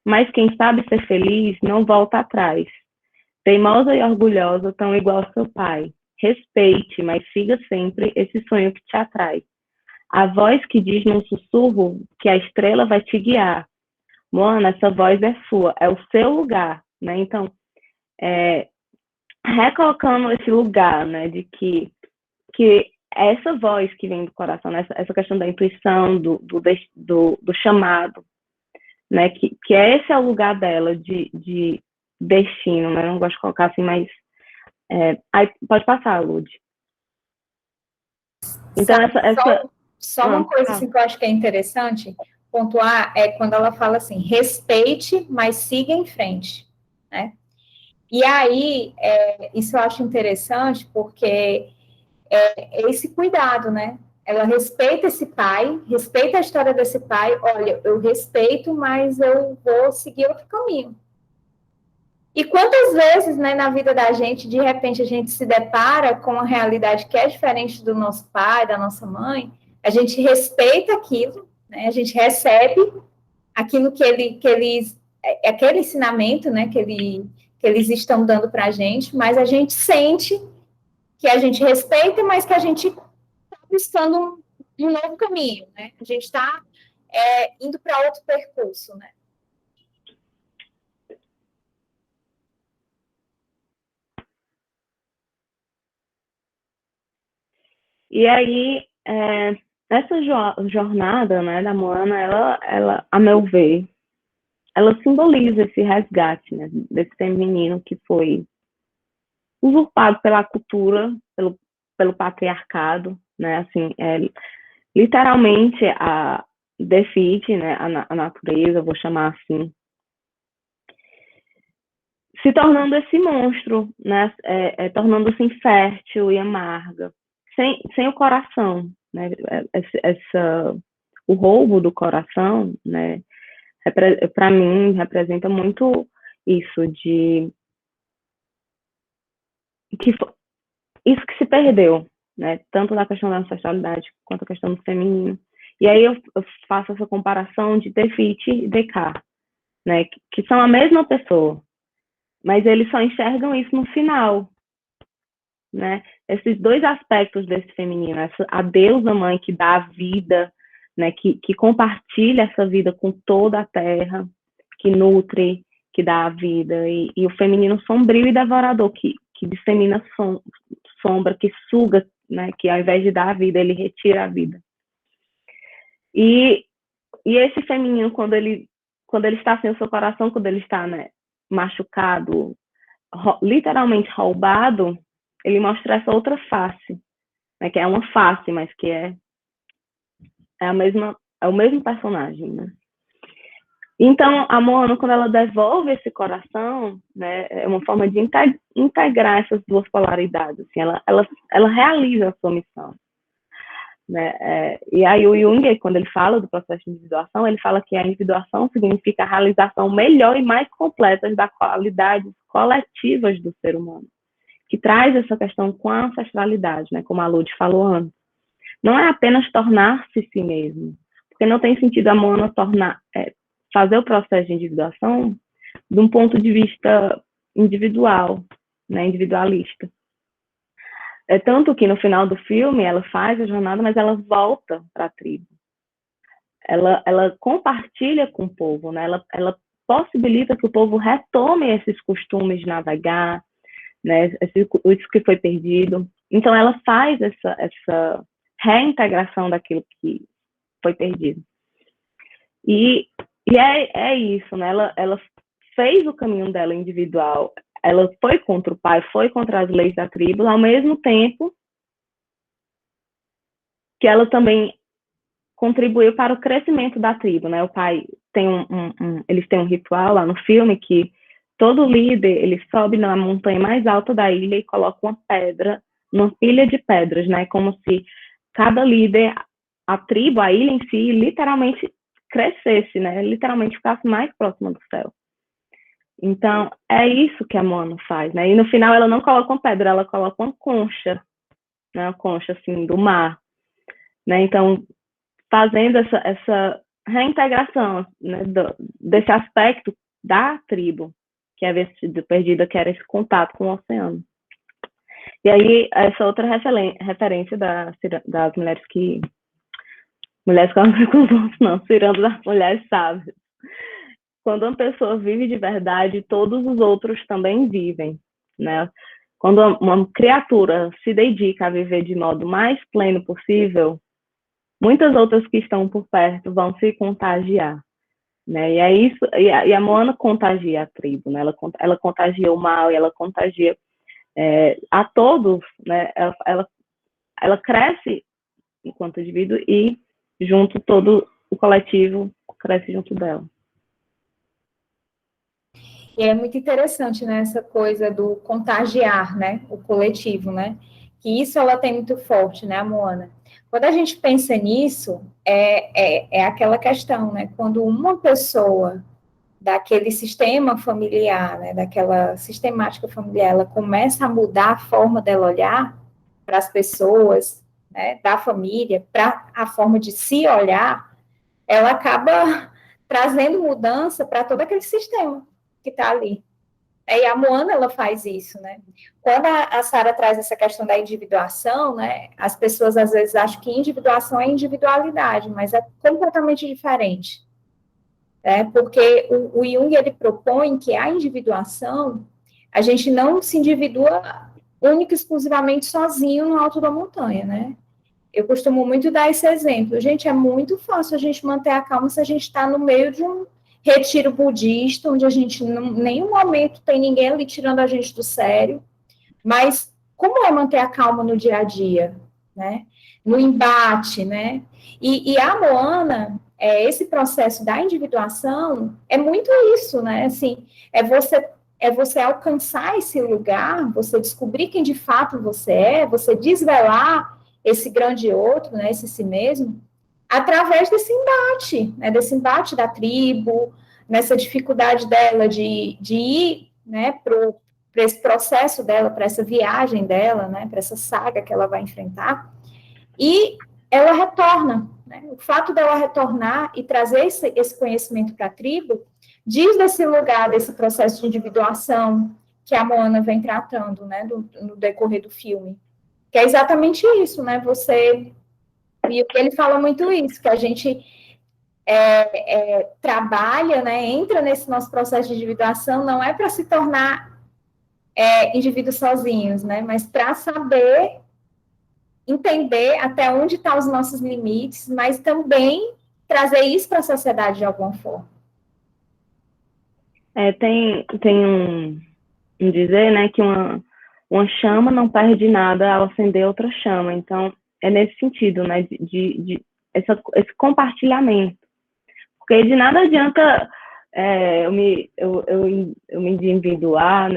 mas quem sabe ser feliz não volta atrás, Teimosa e orgulhosa, tão igual ao seu pai. Respeite, mas siga sempre esse sonho que te atrai. A voz que diz num sussurro que a estrela vai te guiar. Moana, essa voz é sua, é o seu lugar, né? Então, recolocando esse lugar, né, de que essa voz que vem do coração, né, essa questão da intuição, do chamado, né, que esse é o lugar dela de destino, né? Eu não gosto de colocar assim, mas aí pode passar, Lud. Então, só uma coisa assim, que eu acho que é interessante pontuar é quando ela fala assim, respeite, mas siga em frente, né? E aí, isso eu acho interessante, porque é esse cuidado, né? Ela respeita esse pai, respeita a história desse pai. Olha, eu respeito, mas eu vou seguir outro caminho. E quantas vezes, né, na vida da gente, de repente, a gente se depara com uma realidade que é diferente do nosso pai, da nossa mãe, a gente respeita aquilo, né? A gente recebe aquilo que eles, aquele ensinamento, né, que eles estão dando para a gente, mas a gente sente que a gente respeita, mas que a gente está buscando um novo caminho, né? A gente está indo para outro percurso, né? E aí, essa jornada, né, da Moana, ela, a meu ver, ela simboliza esse resgate, né, desse feminino que foi usurpado pela cultura, pelo patriarcado, né, assim, literalmente a defeat, né, a natureza, vou chamar assim, se tornando esse monstro, né, tornando-se infértil e amarga, sem o coração, né, o roubo do coração, né, para mim representa muito isso isso que se perdeu, né, tanto na questão da ancestralidade quanto a questão do feminino. E aí eu faço essa comparação de Tefiti e Descartes, né, que são a mesma pessoa, mas eles só enxergam isso no final, né? Esses dois aspectos desse feminino, a deusa mãe que dá a vida, né? Que compartilha essa vida com toda a terra, que nutre, que dá a vida, e o feminino sombrio e devorador, que dissemina sombra, que suga, né? Que ao invés de dar a vida, ele retira a vida. E esse feminino, quando ele está sem o seu coração, quando ele está, né, machucado, literalmente roubado, ele mostra essa outra face, né, que é uma face, mas que é o mesmo personagem, né? Então, a Moana, quando ela devolve esse coração, né, é uma forma de integrar essas duas polaridades, assim, ela realiza a sua missão. Né? E aí o Jung, quando ele fala do processo de individuação, ele fala que a individuação significa a realização melhor e mais completa das qualidades coletivas do ser humano, que traz essa questão com a ancestralidade, né? Como a Lud falou antes. Não é apenas tornar-se si mesmo, porque não tem sentido a Moana fazer o processo de individuação de um ponto de vista individual, né? Individualista. É tanto que no final do filme ela faz a jornada, mas ela volta para a tribo. Ela compartilha com o povo, né? Ela possibilita que o povo retome esses costumes de navegar, né? Isso que foi perdido. Então ela faz essa reintegração daquilo que foi perdido. E é isso, né? Ela fez o caminho dela individual. Ela foi contra o pai, foi contra as leis da tribo, ao mesmo tempo que ela também contribuiu para o crescimento da tribo, né? O pai tem eles têm um ritual lá no filme que todo líder, ele sobe na montanha mais alta da ilha e coloca uma pedra, uma pilha de pedras, né? Como se cada líder, a tribo, a ilha em si, literalmente crescesse, né? Literalmente ficasse mais próxima do céu. Então, é isso que a Moana faz, né? E no final ela não coloca uma pedra, ela coloca uma concha, né? Uma concha, assim, do mar, né? Então, fazendo essa reintegração, né? Desse aspecto da tribo, que havia sido perdida, que era esse contato com o oceano. E aí, essa outra referência das mulheres que... Mulheres que com os outros, não, cirando das mulheres sábias. Quando uma pessoa vive de verdade, todos os outros também vivem, né? Quando uma criatura se dedica a viver de modo mais pleno possível, muitas outras que estão por perto vão se contagiar, né? E é isso, e a Moana contagia a tribo, né? Ela contagia o mal e ela contagia a todos, né? Ela cresce enquanto indivíduo e junto todo o coletivo cresce junto dela. E é muito interessante, né, essa coisa do contagiar, né, o coletivo, né, que isso ela tem muito forte, né, a Moana. Quando a gente pensa nisso, é aquela questão, né, quando uma pessoa daquele sistema familiar, né, daquela sistemática familiar, ela começa a mudar a forma dela olhar para as pessoas, né, da família, para a forma de se olhar, ela acaba trazendo mudança para todo aquele sistema que está ali. E a Moana, ela faz isso, né? Quando a Sara traz essa questão da individuação, né? As pessoas às vezes acham que individuação é individualidade, mas é completamente diferente. Porque o Jung, ele propõe que a individuação, a gente não se individua única e exclusivamente sozinho no alto da montanha, né? Eu costumo muito dar esse exemplo. Gente, é muito fácil a gente manter a calma se a gente está no meio de um retiro budista, onde a gente em nenhum momento tem ninguém ali tirando a gente do sério. Mas como é manter a calma no dia a dia, né? No embate, né? E a Moana, esse processo da individuação é muito isso, né? Assim, é você alcançar esse lugar, você descobrir quem de fato você é, você desvelar esse grande outro, né, esse si mesmo, através desse embate, né, desse embate da tribo, nessa dificuldade dela de ir, né, para esse processo dela, para essa viagem dela, né, para essa saga que ela vai enfrentar, e ela retorna, né, o fato dela retornar e trazer esse conhecimento para a tribo, diz desse lugar, desse processo de individuação que a Moana vem tratando, né, no decorrer do filme. Que é exatamente isso, né? E ele fala muito isso, que a gente trabalha, né? Entra nesse nosso processo de individuação, não é para se tornar indivíduos sozinhos, né? Mas para saber entender até onde estão os nossos limites, mas também trazer isso para a sociedade de alguma forma. Tem um dizer, né, que uma chama não perde nada ao acender outra chama. Então, é nesse sentido, né, de esse compartilhamento. Porque de nada adianta eu me individuar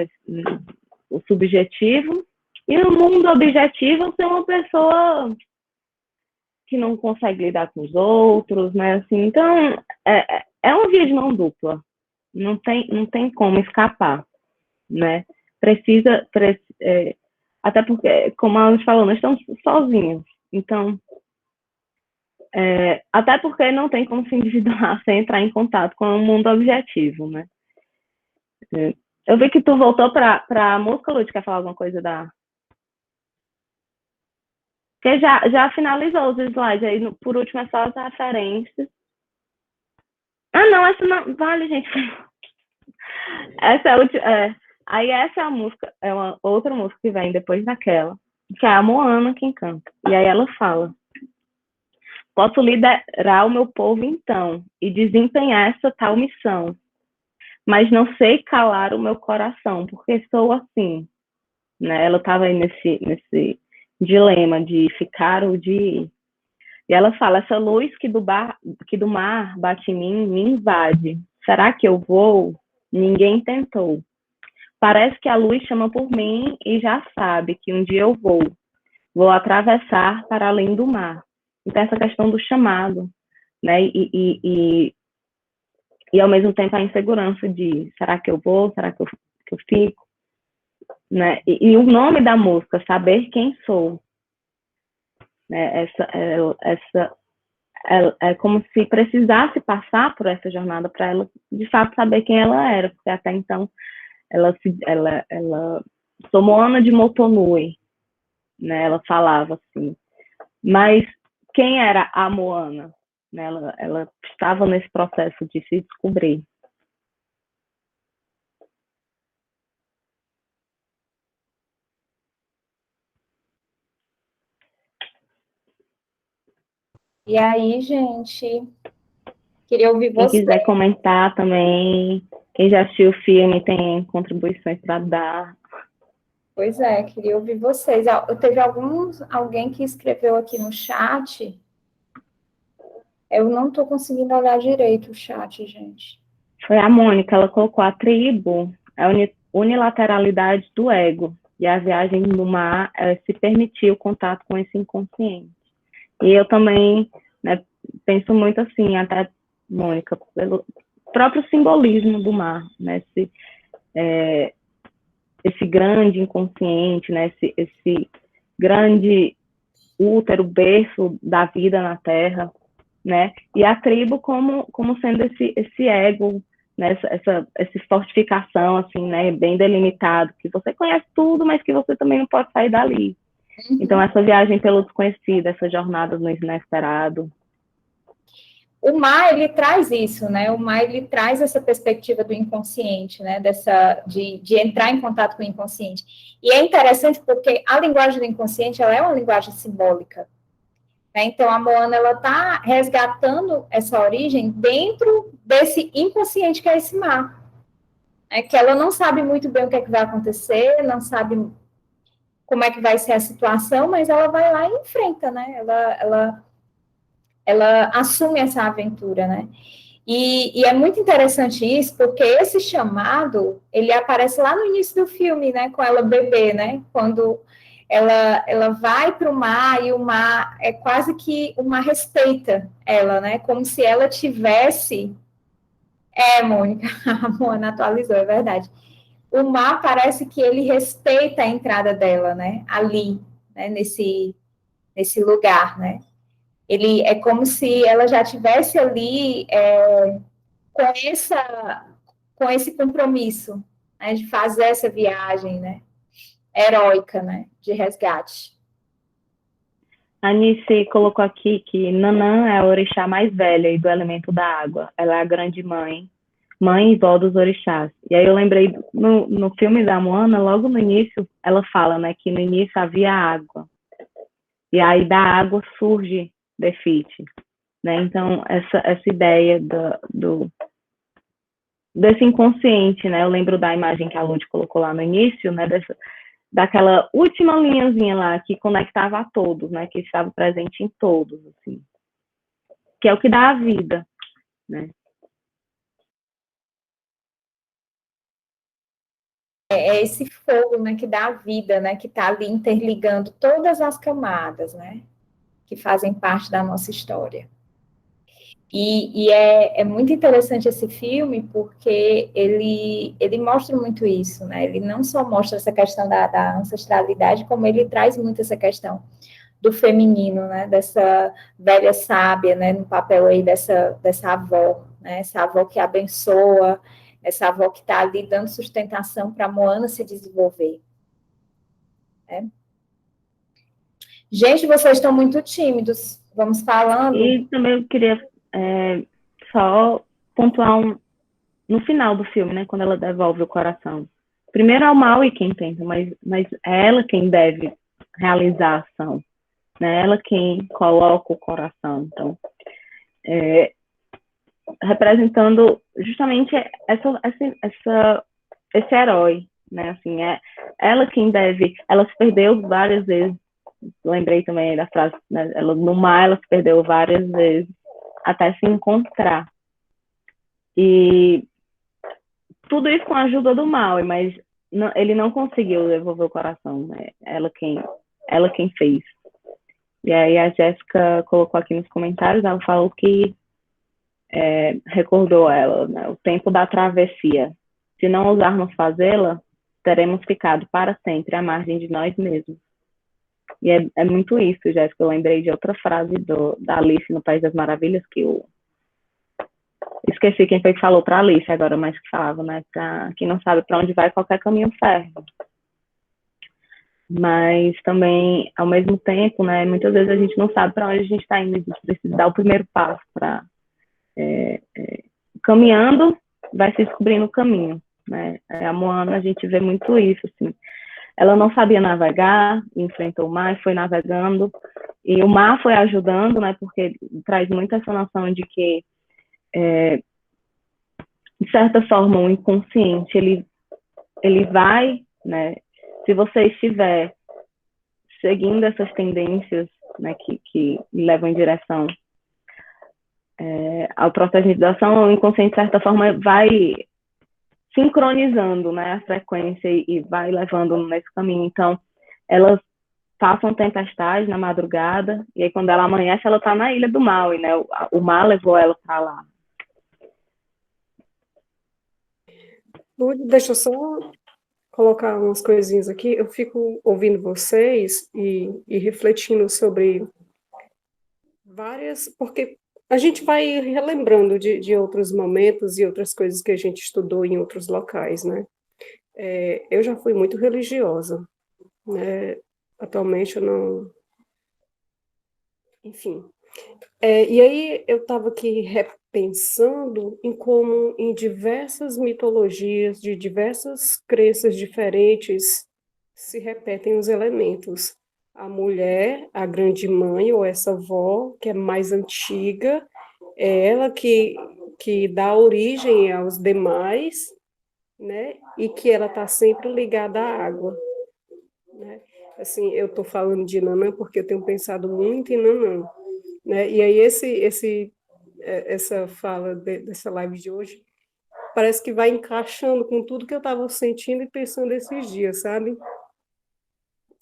o subjetivo e no mundo objetivo eu ser uma pessoa que não consegue lidar com os outros, né, assim. Então, é uma via de mão dupla. Não tem como escapar, né? Até porque, como a gente falou, nós estamos sozinhos. Então, até porque não tem como se individuar sem entrar em contato com o mundo objetivo, né? Eu vi que tu voltou para a música, Lud, quer falar alguma coisa da... Porque já finalizou os slides, aí por último é só as referências. Ah, não, essa não... Vale, gente. Essa é a última... Aí essa é a música, é uma outra música que vem depois daquela, que é a Moana quem canta. E aí ela fala: posso liderar o meu povo então, e desempenhar essa tal missão, mas não sei calar o meu coração, porque sou assim. Né? Ela estava aí nesse dilema de ficar ou de ir. E ela fala: essa luz que do mar bate em mim, me invade. Será que eu vou? Ninguém tentou. Parece que a luz chama por mim e já sabe que um dia eu vou atravessar para além do mar. Então, essa questão do chamado, né? E ao mesmo tempo a insegurança de será que eu vou? Será que eu fico? Né? E o nome da música, Saber Quem Sou. Né? É como se precisasse passar por essa jornada para ela, de fato, saber quem ela era, porque até então ela sou Moana de Motonui, né? Ela falava assim. Mas quem era a Moana? Né? Ela estava nesse processo de se descobrir. E aí, gente, queria ouvir Quem você. quiser comentar também, quem já assistiu o filme tem contribuições para dar. Pois é, queria ouvir vocês. Teve alguém que escreveu aqui no chat. Eu não estou conseguindo olhar direito o chat, gente. Foi a Mônica, ela colocou a tribo, a unilateralidade do ego, e a viagem no mar se permitir o contato com esse inconsciente. E eu também, né, penso muito assim, até, Mônica, pelo próprio simbolismo do mar, né, esse grande inconsciente, né, esse grande útero, berço da vida na Terra, né, e a tribo como sendo esse ego, né, essa fortificação, assim, né, bem delimitado, que você conhece tudo, mas que você também não pode sair dali. Então, essa viagem pelo desconhecido, essa jornada no inesperado. O mar, ele traz isso, né? O mar, ele traz essa perspectiva do inconsciente, né? De entrar em contato com o inconsciente. E é interessante porque a linguagem do inconsciente, ela é uma linguagem simbólica. Né? Então, a Moana, ela está resgatando essa origem dentro desse inconsciente que é esse mar. É que ela não sabe muito bem o que é que vai acontecer, não sabe como é que vai ser a situação, mas ela vai lá e enfrenta, né? Ela assume essa aventura, né? E é muito interessante isso, porque esse chamado, ele aparece lá no início do filme, né? Com ela bebê, né? Quando ela vai para o mar e o mar é quase que o mar respeita ela, né? Como se ela tivesse... Mônica, a Moana atualizou, é verdade. O mar parece que ele respeita a entrada dela, né? Ali, né? Nesse lugar, né? Ele é como se ela já tivesse ali com com esse compromisso, né, de fazer essa viagem, né, heróica, né, de resgate. A Nice colocou aqui que Nanã é a orixá mais velha e do elemento da água. Ela é a grande mãe, mãe e vó dos orixás. E aí eu lembrei, no filme da Moana, logo no início, ela fala, né, que no início havia água. E aí da água surge Defite, né? Então, essa ideia desse inconsciente, né? Eu lembro da imagem que a Lud colocou lá no início, né? Daquela última linhazinha lá que conectava a todos, né? Que estava presente em todos, assim. Que é o que dá a vida, né? É esse fogo, né, que dá a vida, né, que está ali interligando todas as camadas, né, que fazem parte da nossa história. E é muito interessante esse filme porque ele mostra muito isso, né? Ele não só mostra essa questão da ancestralidade, como ele traz muito essa questão do feminino, né? Dessa velha sábia, né? No papel aí dessa avó, né? Essa avó que abençoa, essa avó que está ali dando sustentação para a Moana se desenvolver. Né? Gente, vocês estão muito tímidos. Vamos falando. E também eu queria só pontuar no final do filme, né? Quando ela devolve o coração. Primeiro é o Maui quem tenta, mas é ela quem deve realizar a ação. Né? Ela quem coloca o coração. Então, representando justamente esse herói, né? Assim, é ela quem deve. Ela se perdeu várias vezes. Lembrei também da frase, né? No mar ela se perdeu várias vezes até se encontrar. E tudo isso com a ajuda do Maui, mas ele não conseguiu devolver o coração. Né? Ela quem fez. E aí a Jéssica colocou aqui nos comentários, ela falou que recordou ela, né, o tempo da travessia. Se não ousarmos fazê-la, teremos ficado para sempre à margem de nós mesmos. E é muito isso, Jéssica. Eu lembrei de outra frase da Alice no País das Maravilhas, que esqueci quem foi que falou para Alice agora, mas que falava, né? Para quem não sabe para onde vai, qualquer caminho serve. Mas também, ao mesmo tempo, né? Muitas vezes a gente não sabe para onde a gente está indo, a gente precisa dar o primeiro passo para caminhando, vai se descobrindo o caminho, né? A Moana, a gente vê muito isso, assim. Ela não sabia navegar, enfrentou o mar, foi navegando, e o mar foi ajudando, né? Porque traz muito essa noção de que, de certa forma, o inconsciente, ele vai, né? Se você estiver seguindo essas tendências, né, que levam em direção ao processo de meditação, o inconsciente, de certa forma, vai sincronizando, né, a frequência e vai levando nesse caminho. Então, elas passam tempestade na madrugada, e aí quando ela amanhece, ela está na Ilha do Mal, e né, o mar levou ela para lá. Deixa eu só colocar umas coisinhas aqui. Eu fico ouvindo vocês e refletindo sobre várias, porque a gente vai relembrando de outros momentos e outras coisas que a gente estudou em outros locais, né? Eu já fui muito religiosa, né? Atualmente eu não... Enfim. E aí eu estava aqui repensando em como em diversas mitologias, de diversas crenças diferentes, se repetem os elementos. A mulher, a grande mãe, ou essa avó, que é mais antiga, é ela que dá origem aos demais, né? E que ela está sempre ligada à água, né? Assim, eu estou falando de Nanã porque eu tenho pensado muito em Nanã, né? E aí essa fala dessa live de hoje parece que vai encaixando com tudo que eu estava sentindo e pensando esses dias, sabe?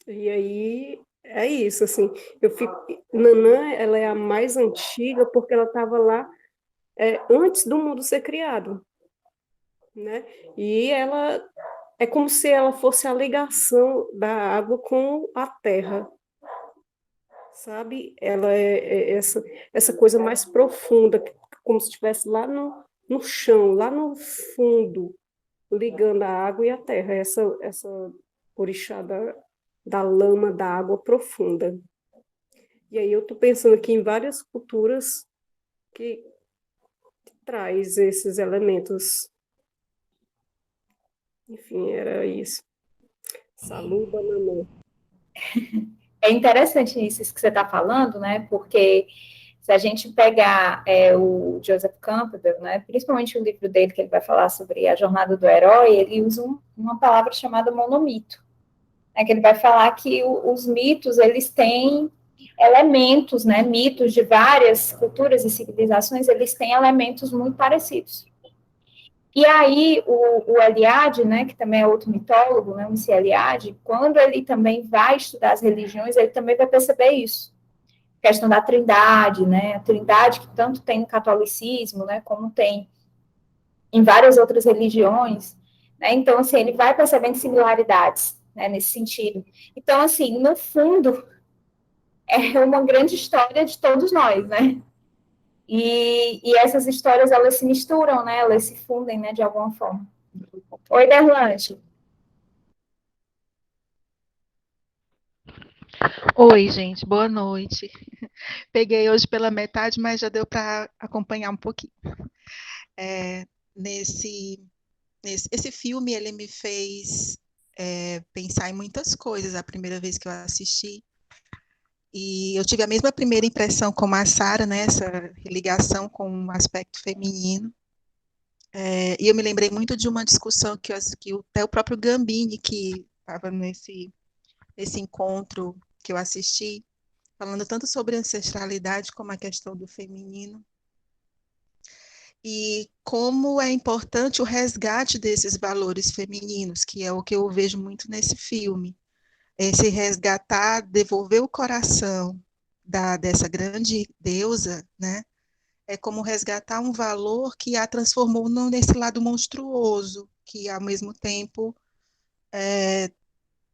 E aí é isso, assim, eu fico... Nanã, ela é a mais antiga porque ela estava lá antes do mundo ser criado, né? E ela é como se ela fosse a ligação da água com a terra, sabe? Ela é essa coisa mais profunda, como se estivesse lá no chão, lá no fundo, ligando a água e a terra, essa orixá da lama, da água profunda. E aí eu estou pensando aqui em várias culturas que traz esses elementos. Enfim, era isso. Saluda, Nanã. É interessante isso que você está falando, né? Porque se a gente pegar o Joseph Campbell, né, principalmente o livro dele, que ele vai falar sobre a jornada do herói, ele usa uma palavra chamada monomito, né, que ele vai falar que os mitos, eles têm elementos, né, mitos de várias culturas e civilizações, eles têm elementos muito parecidos. E aí, o Eliade, né, que também é outro mitólogo, né, o M.C. Eliade, quando ele também vai estudar as religiões, ele também vai perceber isso. A questão da trindade, né, a trindade que tanto tem no catolicismo, né, como tem em várias outras religiões, né, então, assim, ele vai percebendo similaridades, né, nesse sentido. Então, assim, no fundo, é uma grande história de todos nós, né, e essas histórias, elas se misturam, né, elas se fundem, né, de alguma forma. Oi, Derlante. Oi, gente, boa noite. Peguei hoje pela metade, mas já deu para acompanhar um pouquinho. Esse filme, ele me fez pensar em muitas coisas a primeira vez que eu assisti. E eu tive a mesma primeira impressão como a Sara, né, essa ligação com o aspecto feminino. E eu me lembrei muito de uma discussão que até o próprio Gambini, que estava nesse encontro que eu assisti, falando tanto sobre ancestralidade como a questão do feminino, e como é importante o resgate desses valores femininos, que é o que eu vejo muito nesse filme. Esse resgatar, devolver o coração dessa grande deusa, né? É como resgatar um valor que a transformou não nesse lado monstruoso, que ao mesmo tempo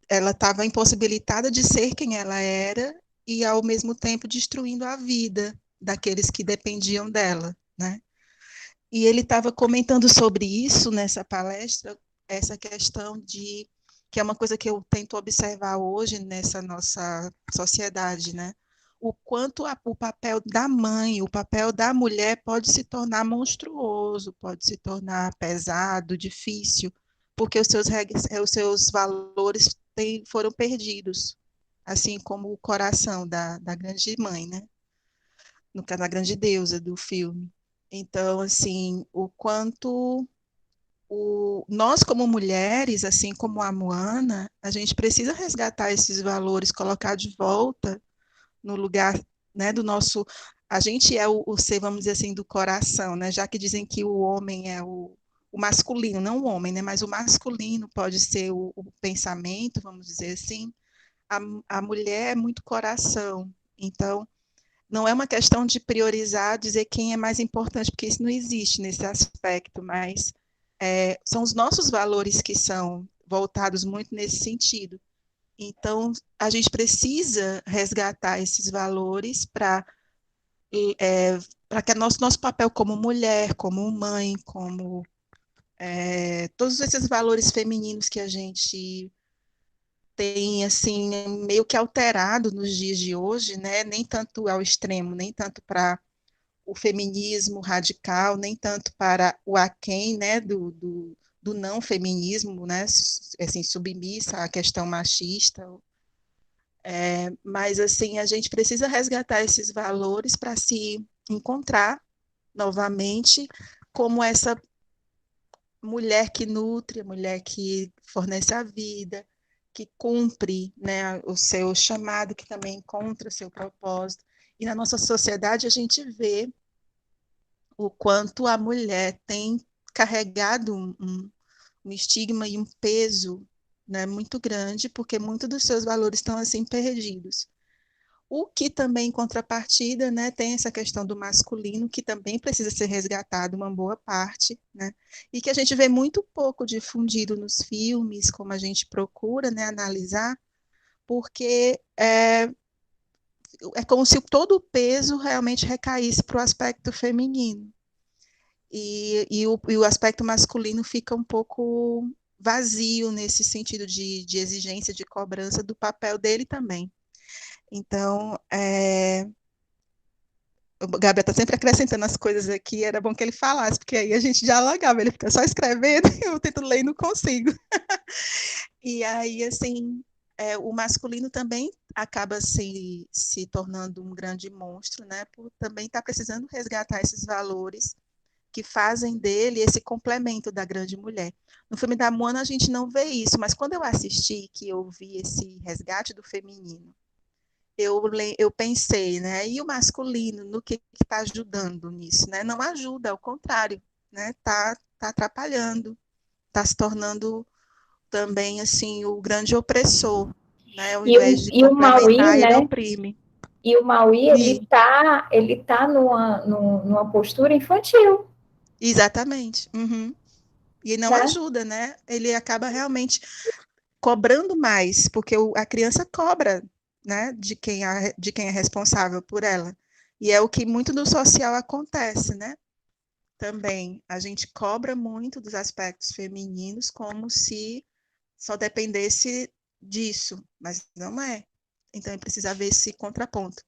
ela estava impossibilitada de ser quem ela era e ao mesmo tempo destruindo a vida daqueles que dependiam dela, né? E ele estava comentando sobre isso nessa palestra, essa questão de que é uma coisa que eu tento observar hoje nessa nossa sociedade, né? O quanto o papel da mãe, o papel da mulher pode se tornar monstruoso, pode se tornar pesado, difícil, porque os seus valores foram perdidos, assim como o coração da grande mãe, né? No caso, a grande deusa do filme. Então, assim, o quanto nós, como mulheres, assim como a Moana, a gente precisa resgatar esses valores, colocar de volta no lugar, né, do nosso. A gente é o ser, vamos dizer assim, do coração, né? Já que dizem que o homem é o masculino, não o homem, né? Mas o masculino pode ser o pensamento, vamos dizer assim. A mulher é muito coração. Então, não é uma questão de priorizar, dizer quem é mais importante, porque isso não existe nesse aspecto, mas são os nossos valores que são voltados muito nesse sentido. Então, a gente precisa resgatar esses valores para que nosso papel como mulher, como mãe, como todos esses valores femininos que a gente tem assim meio que alterado nos dias de hoje, né? Nem tanto ao extremo, nem tanto para o feminismo radical, nem tanto para o aquém, né, do não feminismo, né, assim, submissa à questão machista, mas assim, a gente precisa resgatar esses valores para se encontrar novamente como essa mulher que nutre, a mulher que fornece a vida, que cumpre, né, o seu chamado, que também encontra o seu propósito. E na nossa sociedade a gente vê o quanto a mulher tem carregado um estigma e um peso, né, muito grande, porque muitos dos seus valores estão assim perdidos. O que também, em contrapartida, né, tem essa questão do masculino, que também precisa ser resgatado uma boa parte, né, e que a gente vê muito pouco difundido nos filmes, como a gente procura, né, analisar, porque é como se todo o peso realmente recaísse para o aspecto feminino. E o aspecto masculino fica um pouco vazio nesse sentido de exigência, de cobrança do papel dele também. Então, o Gabriel está sempre acrescentando as coisas aqui, era bom que ele falasse, porque aí a gente dialogava, ele fica só escrevendo, eu tento ler e não consigo. E aí, assim, o masculino também acaba se tornando um grande monstro, né, por também estar precisando resgatar esses valores que fazem dele esse complemento da grande mulher. No filme da Moana a gente não vê isso, mas quando eu assisti, que eu vi esse resgate do feminino, eu pensei, né, e o masculino, no que está ajudando nisso, né? Não ajuda, ao contrário, né? Tá atrapalhando, está se tornando também, assim, o grande opressor, né? Ao invés de E o Maui, complementar, ele né? oprime. E o Maui, ele tá numa postura infantil, Exatamente. Uhum. E não né? ajuda, né? Ele acaba realmente cobrando mais, porque a criança cobra, né, de quem é responsável por ela. E é o que muito do social acontece, né? Também a gente cobra muito dos aspectos femininos como se só dependesse disso, mas não é. Então precisa haver esse contraponto.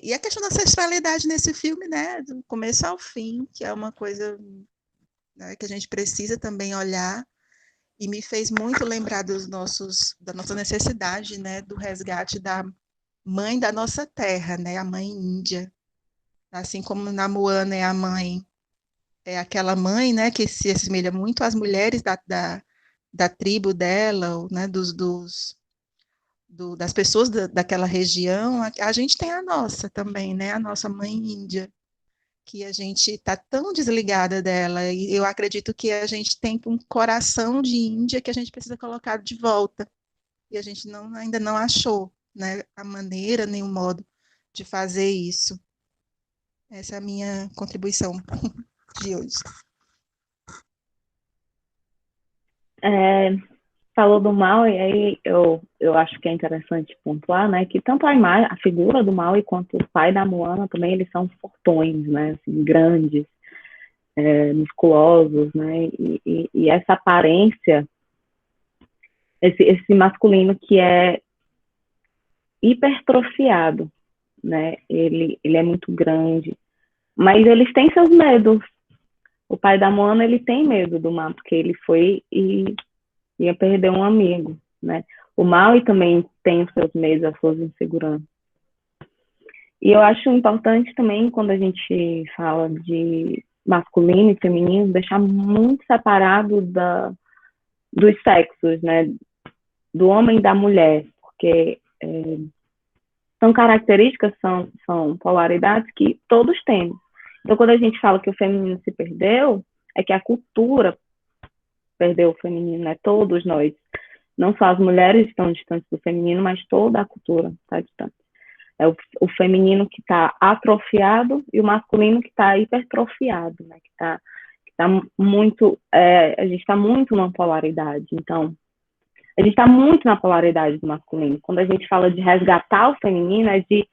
E a questão da ancestralidade nesse filme, né, do começo ao fim, que é uma coisa, né, que a gente precisa também olhar, e me fez muito lembrar da nossa necessidade, né, do resgate da mãe da nossa terra, né, a mãe índia, assim como na Moana é a mãe, é aquela mãe, né, que se assemelha muito às mulheres da tribo dela, né, das pessoas daquela região, a gente tem a nossa também, né, a nossa mãe índia, que a gente está tão desligada dela, e eu acredito que a gente tem um coração de Índia que a gente precisa colocar de volta, e a gente ainda não achou, né, a maneira nem o modo de fazer isso. Essa é a minha contribuição de hoje. Falou do mal, e aí eu acho que é interessante pontuar, né, que tanto a figura do Maui quanto o pai da Moana também, eles são fortões, né, assim, grandes. musculosos, né? E essa aparência, esse masculino que é hipertrofiado, né? Ele é muito grande, mas eles têm seus medos. O pai da Moana, ele tem medo do mar, porque ele foi e ia perder um amigo, né? O Maui também tem os seus medos, as suas inseguranças. E eu acho importante também, quando a gente fala de masculino e feminino, deixar muito separado dos sexos, né? Do homem e da mulher, porque são características, são polaridades que todos temos. Então, quando a gente fala que o feminino se perdeu, é que a cultura perdeu o feminino, né? Todos nós. Não só as mulheres estão distantes do feminino, mas toda a cultura está distante. É o feminino que está atrofiado e o masculino que está hipertrofiado, né? Que tá muito, a gente está muito numa polaridade. Então, a gente está muito na polaridade do masculino. Quando a gente fala de resgatar o feminino, é de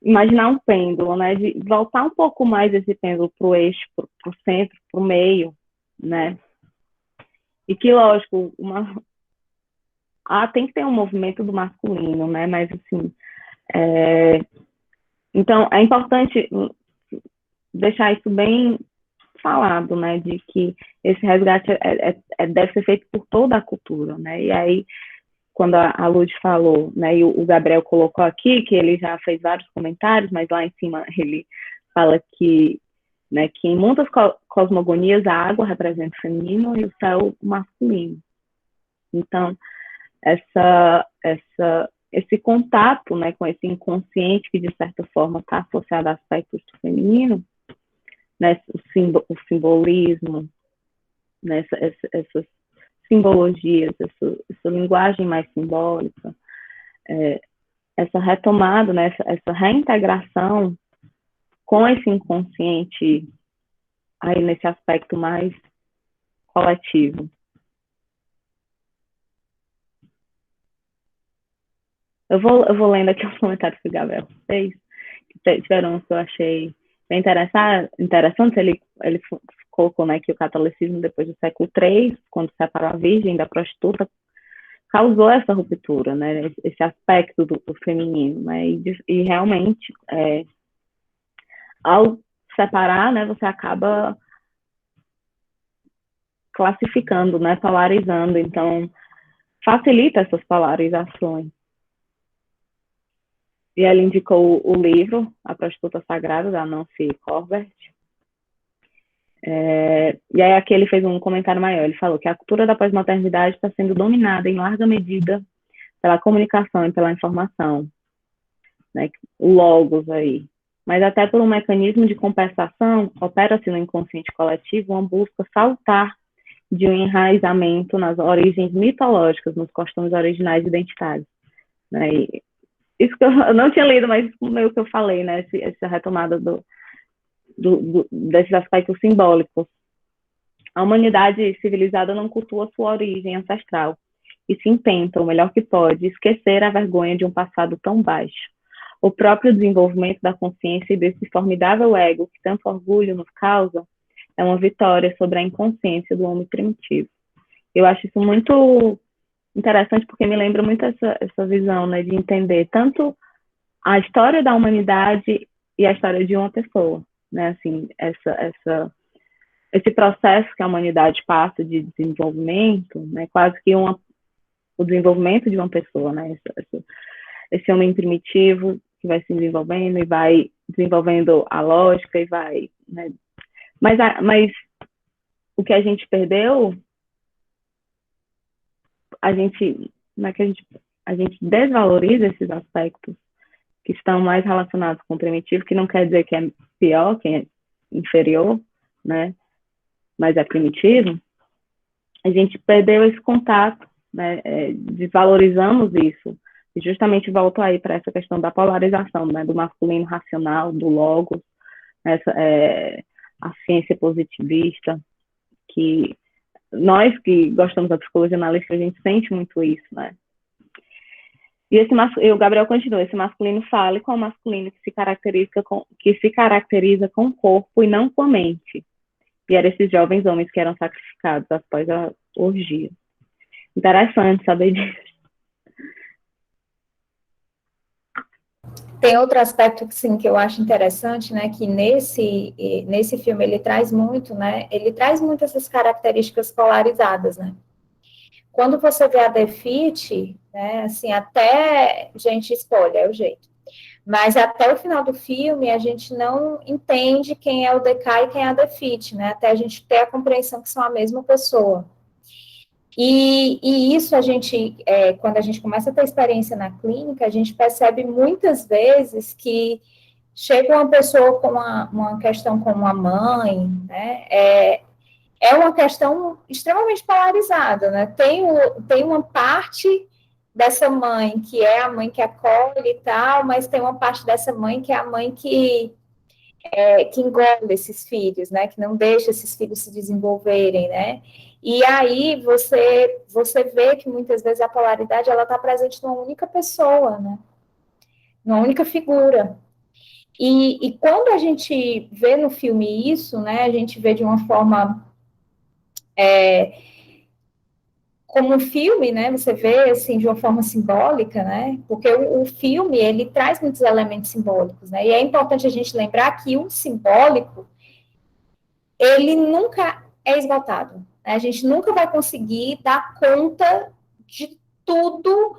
imaginar um pêndulo, né? De voltar um pouco mais esse pêndulo para o eixo, para o centro, para o meio, né? E que, lógico, tem que ter um movimento do masculino, né? Mas, assim, então, é importante deixar isso bem falado, né? De que esse resgate deve ser feito por toda a cultura, né? E aí, quando a Lud falou, né? E o Gabriel colocou aqui, que ele já fez vários comentários, mas lá em cima ele fala que, né, que em muitas cosmogonias a água representa o feminino e o céu o masculino. Então, esse contato, né, com esse inconsciente que, de certa forma, está associado a aspectos do feminino, né, o simbolismo, né, essas simbologias, essa linguagem mais simbólica, essa retomada, né, essa reintegração com esse inconsciente aí nesse aspecto mais coletivo. Eu vou lendo aqui os comentários que o Gabriel fez, que tiveram uns que eu achei bem interessante. Ele colocou, né, que o catolicismo, depois do século III, quando separou a virgem da prostituta, causou essa ruptura, né, esse aspecto do feminino, né, e realmente, ao separar, né, você acaba classificando, né, polarizando, então facilita essas polarizações. E ela indicou o livro A Prostituta Sagrada, da Nancy Corbett. E aí aqui ele fez um comentário maior. Ele falou que a cultura da pós-modernidade está sendo dominada em larga medida pela comunicação e pela informação, né? O logos aí. Mas até por um mecanismo de compensação, opera-se no inconsciente coletivo uma busca salutar de um enraizamento nas origens mitológicas, nos costumes originais identitários, né? E isso que eu não tinha lido, mas meio que eu falei, né? Essa retomada desses aspectos simbólicos. A humanidade civilizada não cultua sua origem ancestral e se intenta, o melhor que pode, esquecer a vergonha de um passado tão baixo. O próprio desenvolvimento da consciência e desse formidável ego que tanto orgulho nos causa é uma vitória sobre a inconsciência do homem primitivo. Eu acho isso muito interessante porque me lembra muito essa visão, né, de entender tanto a história da humanidade e a história de uma pessoa, né, assim, esse processo que a humanidade passa de desenvolvimento, né, quase que o desenvolvimento de uma pessoa, né, esse homem primitivo que vai se desenvolvendo e vai desenvolvendo a lógica e vai, né, mas o que a gente perdeu, a gente desvaloriza esses aspectos que estão mais relacionados com o primitivo, que não quer dizer que é pior, que é inferior, né? Mas é primitivo. A gente perdeu esse contato, né? Desvalorizamos isso. E justamente volto aí para essa questão da polarização, né? Do masculino racional, do logos, a ciência positivista, que nós que gostamos da psicologia analítica, a gente sente muito isso, né? E o Gabriel continua, esse masculino fálico é o masculino que se caracteriza com o corpo e não com a mente. E eram esses jovens homens que eram sacrificados após a orgia. Interessante saber disso. Tem outro aspecto sim, que eu acho interessante, né, que nesse filme ele traz muito, né, ele traz muito essas características polarizadas, né. Quando você vê a The Fit, né, assim, até, gente, spoiler, é o jeito, mas até o final do filme a gente não entende quem é o DK e quem é a The Fit, né, até a gente ter a compreensão que são a mesma pessoa. E isso a gente, quando a gente começa a ter experiência na clínica, a gente percebe muitas vezes que chega uma pessoa com uma questão com uma mãe, né, é uma questão extremamente polarizada, né, tem uma parte dessa mãe que é a mãe que acolhe e tal, mas tem uma parte dessa mãe que é a mãe que engole esses filhos, né, que não deixa esses filhos se desenvolverem, né, e aí você vê que muitas vezes a polaridade, ela está presente numa única pessoa, né, numa única figura, e quando a gente vê no filme isso, né, a gente vê de uma forma, como um filme, né, você vê, assim, de uma forma simbólica, né, porque o filme, ele traz muitos elementos simbólicos, né, e é importante a gente lembrar que o simbólico, ele nunca é esgotado, né? A gente nunca vai conseguir dar conta de tudo,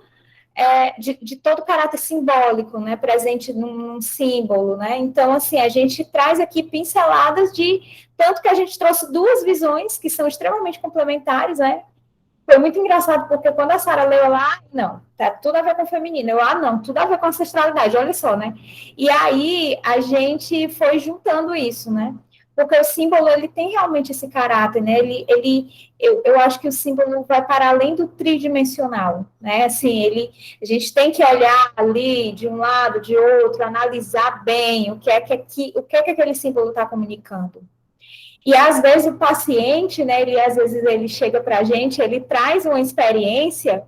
de todo o caráter simbólico, né, presente num símbolo, né, então, assim, a gente traz aqui pinceladas tanto que a gente trouxe duas visões que são extremamente complementares, né, foi muito engraçado, porque quando a Sara leu lá, não, tá tudo a ver com o feminino, não, tudo a ver com ancestralidade, olha só, né, e aí a gente foi juntando isso, né, porque o símbolo, ele tem realmente esse caráter, né, eu acho que o símbolo vai para além do tridimensional, né, assim, a gente tem que olhar ali, de um lado, de outro, analisar bem o que é que aquele símbolo está comunicando. E às vezes o paciente, né, às vezes ele chega para a gente, ele traz uma experiência,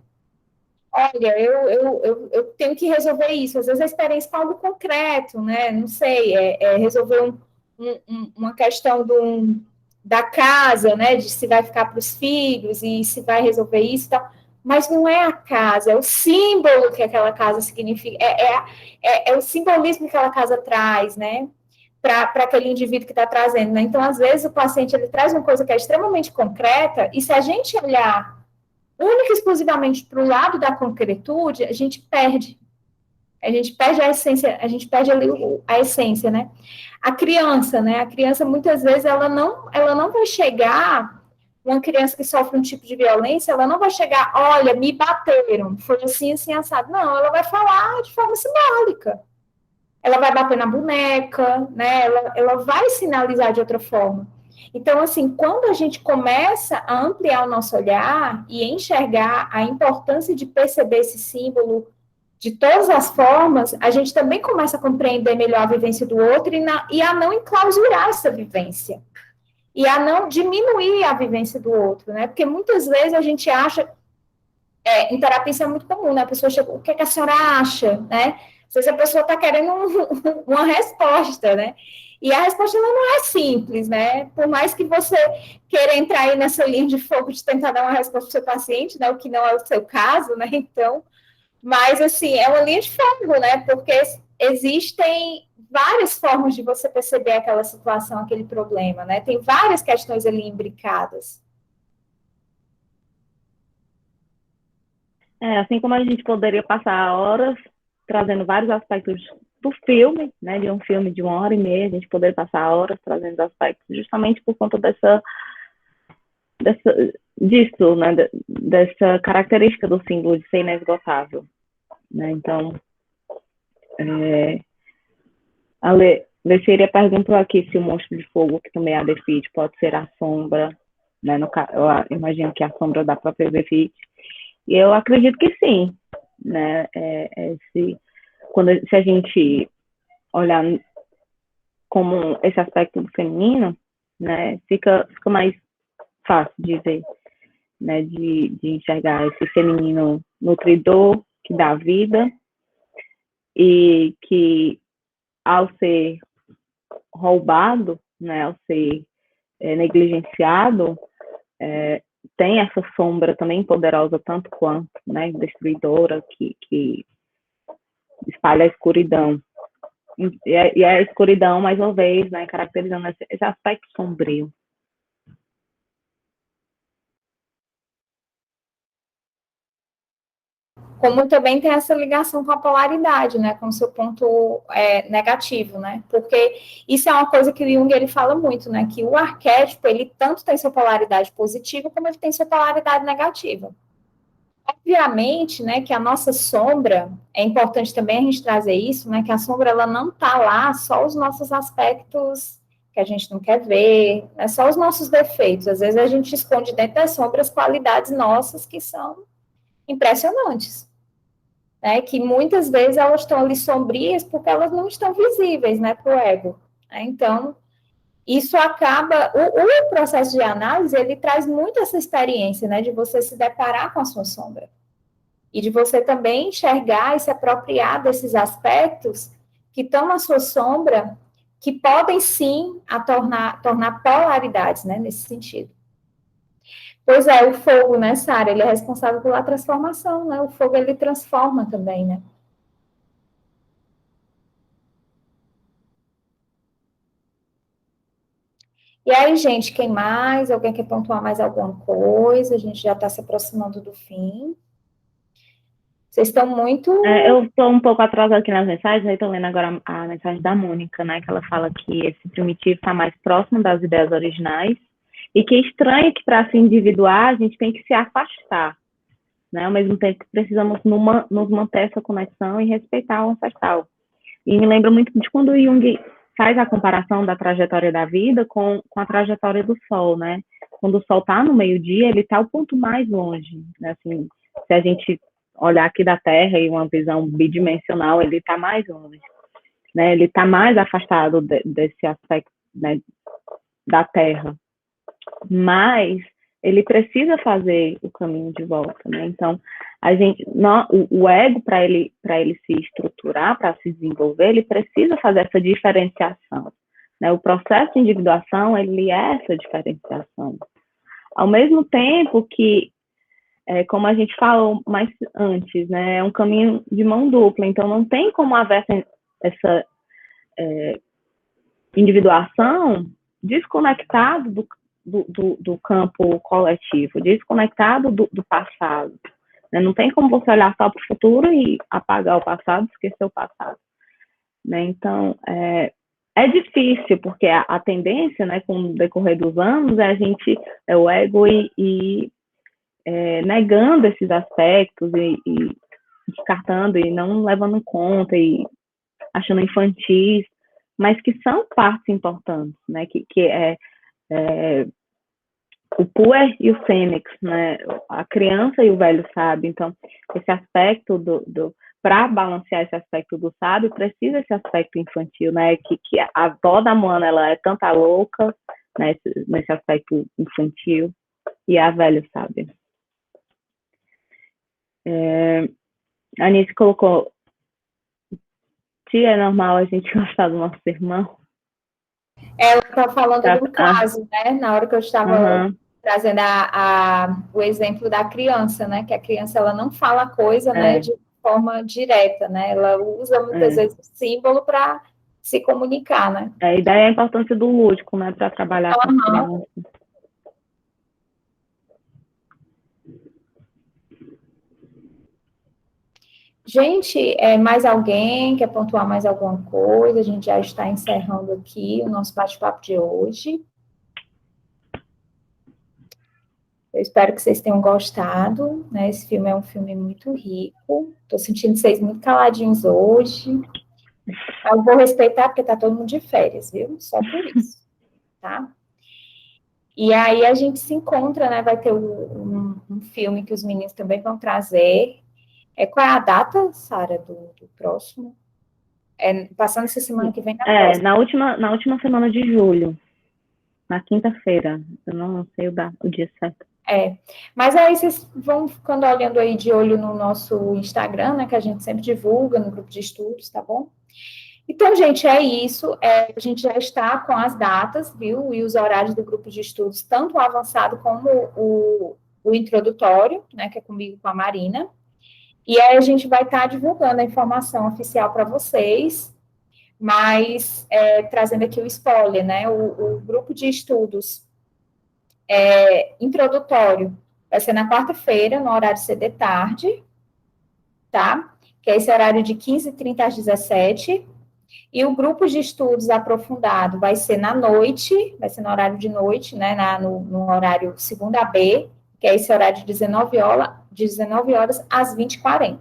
olha, eu tenho que resolver isso, às vezes a experiência é algo concreto, né, não sei, resolver uma questão da casa, né, de se vai ficar para os filhos e se vai resolver isso e tal, mas não é a casa, é o símbolo que aquela casa significa, é o simbolismo que aquela casa traz, né, para aquele indivíduo que está trazendo, né? Então, às vezes, o paciente ele traz uma coisa que é extremamente concreta, e se a gente olhar única e exclusivamente para o lado da concretude, a gente perde a essência, a gente perde ali a essência, né? A criança, né? A criança, muitas vezes, ela não vai chegar, uma criança que sofre um tipo de violência, ela não vai chegar, olha, me bateram, foi assim, assim, assado. Não, ela vai falar de forma simbólica. Ela vai bater na boneca, né? Ela vai sinalizar de outra forma. Então, assim, quando a gente começa a ampliar o nosso olhar e enxergar a importância de perceber esse símbolo de todas as formas, a gente também começa a compreender melhor a vivência do outro e a não enclausurar essa vivência. E a não diminuir a vivência do outro, né? Porque muitas vezes a gente acha, em terapia isso é muito comum, né? A pessoa chega, o que é que a senhora acha, né? Às vezes a pessoa está querendo uma resposta, né? E a resposta não é simples, né? Por mais que você queira entrar aí nessa linha de fogo de tentar dar uma resposta para o seu paciente, né? O que não é o seu caso, né? Então, mas assim, é uma linha de fogo, né? Porque existem várias formas de você perceber aquela situação, aquele problema, né? Tem várias questões ali imbricadas. Assim como a gente poderia passar horas trazendo vários aspectos do filme, né, de um filme de 1h30, a gente poderia passar horas trazendo aspectos justamente por conta disso, né, dessa característica do símbolo de ser inesgotável, né? Então, a Leceira perguntou aqui se o monstro de fogo, que também é a The Fit, pode ser a sombra, né? Eu imagino que é a sombra da própria The Fit. E eu acredito que sim, né? Se a gente olhar como esse aspecto do feminino, né, fica mais fácil de ver, né, de enxergar esse feminino nutridor que dá vida e que, ao ser roubado, né, ao ser negligenciado, tem essa sombra também poderosa tanto quanto, né, destruidora, que espalha a escuridão. E a escuridão, mais uma vez, né, caracterizando esse aspecto sombrio. Como também tem essa ligação com a polaridade, né, com o seu ponto negativo, né, porque isso é uma coisa que o Jung, ele fala muito, né, que o arquétipo, ele tanto tem sua polaridade positiva, como ele tem sua polaridade negativa. Obviamente, né, que a nossa sombra, é importante também a gente trazer isso, né, que a sombra, ela não está lá só os nossos aspectos que a gente não quer ver, né, só os nossos defeitos. Às vezes a gente esconde dentro das sombras qualidades nossas que são impressionantes, né, que muitas vezes elas estão ali sombrias porque elas não estão visíveis, né, para o ego. Então, isso acaba, o processo de análise, ele traz muito essa experiência, né, de você se deparar com a sua sombra. E de você também enxergar e se apropriar desses aspectos que estão na sua sombra, que podem sim tornar polaridades, né, nesse sentido. Pois é, o fogo, né, Sara, ele é responsável pela transformação, né, o fogo ele transforma também, né. E aí, gente, quem mais? Alguém quer pontuar mais alguma coisa? A gente já está se aproximando do fim. Vocês estão muito... Eu estou um pouco atrasada aqui nas mensagens, aí estou lendo agora a mensagem da Mônica, né, que ela fala que esse primitivo está mais próximo das ideias originais, e que é estranho que para se individuar a gente tem que se afastar, né, ao mesmo tempo que precisamos nos manter essa conexão e respeitar o ancestral. E me lembra muito de quando o Jung faz a comparação da trajetória da vida com a trajetória do Sol, né? Quando o Sol está no meio-dia, ele está o ponto mais longe, né? Assim, se a gente olhar aqui da Terra e uma visão bidimensional, ele está mais longe, né? Ele está mais afastado desse aspecto, né, da Terra. Mas ele precisa fazer o caminho de volta, né? Então, o ego, para ele se estruturar, para se desenvolver, ele precisa fazer essa diferenciação, né? O processo de individuação, ele é essa diferenciação. Ao mesmo tempo que, como a gente falou mais antes, né, é um caminho de mão dupla, então não tem como haver essa individuação desconectado do campo coletivo, desconectado do passado. Né? Não tem como você olhar só para o futuro e apagar o passado, esquecer o passado. Né? Então, é difícil, porque a tendência, né, com o decorrer dos anos, é a gente, o ego negando esses aspectos e descartando e não levando em conta e achando infantis, mas que são partes importantes, né, que o puer e o fênix, né, a criança e o velho sábio. Então, esse aspecto para balancear esse aspecto do sábio, precisa esse aspecto infantil, né, que a avó da Moana, ela é tanta louca, né, nesse aspecto infantil, e a velha sábia. A Anice colocou, tia, é normal a gente gostar do nosso irmão? Ela está falando do caso, né? Na hora que eu estava trazendo o exemplo da criança, né? Que a criança, ela não fala a coisa, né, de forma direta, né? Ela usa muitas vezes o símbolo para se comunicar, né? E daí a importância do lúdico, né? Para trabalhar com a criança. Gente, mais alguém quer pontuar mais alguma coisa? A gente já está encerrando aqui o nosso bate-papo de hoje. Eu espero que vocês tenham gostado, né? Esse filme é um filme muito rico. Estou sentindo vocês muito caladinhos hoje. Eu vou respeitar, porque está todo mundo de férias, viu? Só por isso, tá? E aí a gente se encontra, né? Vai ter um filme que os meninos também vão trazer. Qual é a data, Sara, do próximo? Passando essa semana que vem na última semana de julho, na quinta-feira. Eu não sei o dia certo. Mas aí vocês vão ficando olhando aí de olho no nosso Instagram, né, que a gente sempre divulga no grupo de estudos, tá bom? Então, gente, é isso. A gente já está com as datas, viu? E os horários do grupo de estudos, tanto o avançado como o introdutório, né? Que é comigo com a Marina. E aí a gente vai estar divulgando a informação oficial para vocês, mas trazendo aqui o spoiler, né? O grupo de estudos introdutório vai ser na quarta-feira, no horário CD tarde, tá? Que é esse horário de 15h30 às 17h. E o grupo de estudos aprofundado vai ser na noite, vai ser no horário de noite, né? No horário segunda B, que é esse horário de 19 horas às 20h40,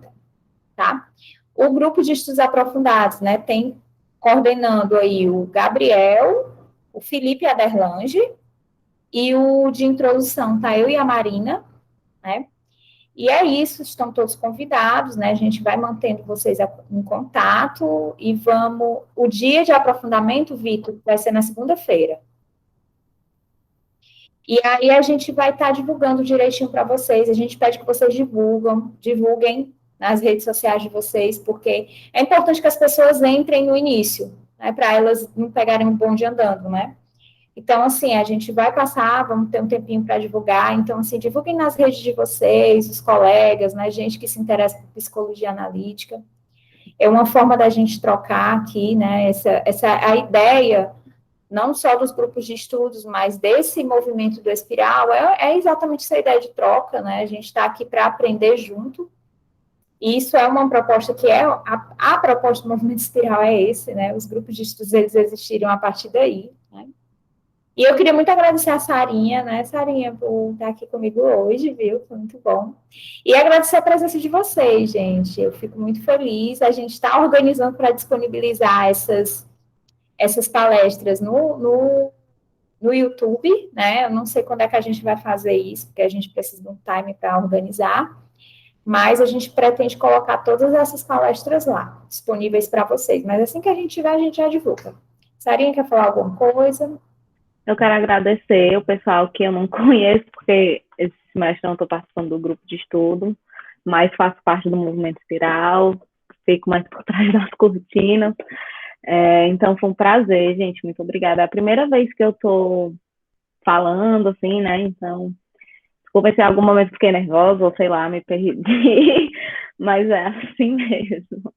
tá? O grupo de estudos aprofundados, né? Tem coordenando aí o Gabriel, o Felipe Aderlange, e o de introdução tá eu e a Marina, né? E é isso, estão todos convidados, né? A gente vai mantendo vocês em contato e vamos. O dia de aprofundamento, Vitor, vai ser na segunda-feira. E aí a gente vai estar divulgando direitinho para vocês. A gente pede que vocês divulguem nas redes sociais de vocês, porque é importante que as pessoas entrem no início, né? Para elas não pegarem um bonde andando, né? Então, assim, a gente vai passar, vamos ter um tempinho para divulgar. Então, assim, divulguem nas redes de vocês, os colegas, né, gente que se interessa por psicologia analítica. É uma forma da gente trocar aqui, né, a ideia, não só dos grupos de estudos, mas desse movimento do Espiral, é exatamente essa ideia de troca, né, a gente está aqui para aprender junto. E isso é uma proposta que a proposta do movimento Espiral é esse, né, os grupos de estudos, eles existiram a partir daí, né. E eu queria muito agradecer a Sarinha, né, Sarinha, por estar aqui comigo hoje, viu? Foi muito bom. E agradecer a presença de vocês, gente. Eu fico muito feliz. A gente está organizando para disponibilizar essas palestras no YouTube, né? Eu não sei quando é que a gente vai fazer isso, porque a gente precisa de um time para organizar, mas a gente pretende colocar todas essas palestras lá, disponíveis para vocês. Mas assim que a gente tiver, a gente já divulga. Sarinha, quer falar alguma coisa? Eu quero agradecer o pessoal que eu não conheço, porque esse semestre eu não estou participando do grupo de estudo, mas faço parte do movimento Espiral, fico mais por trás das cortinas. Então foi um prazer, gente, muito obrigada. É a primeira vez que eu estou falando, assim, né? Então, desculpa se em algum momento fiquei nervosa, ou sei lá, me perdi, mas é assim mesmo.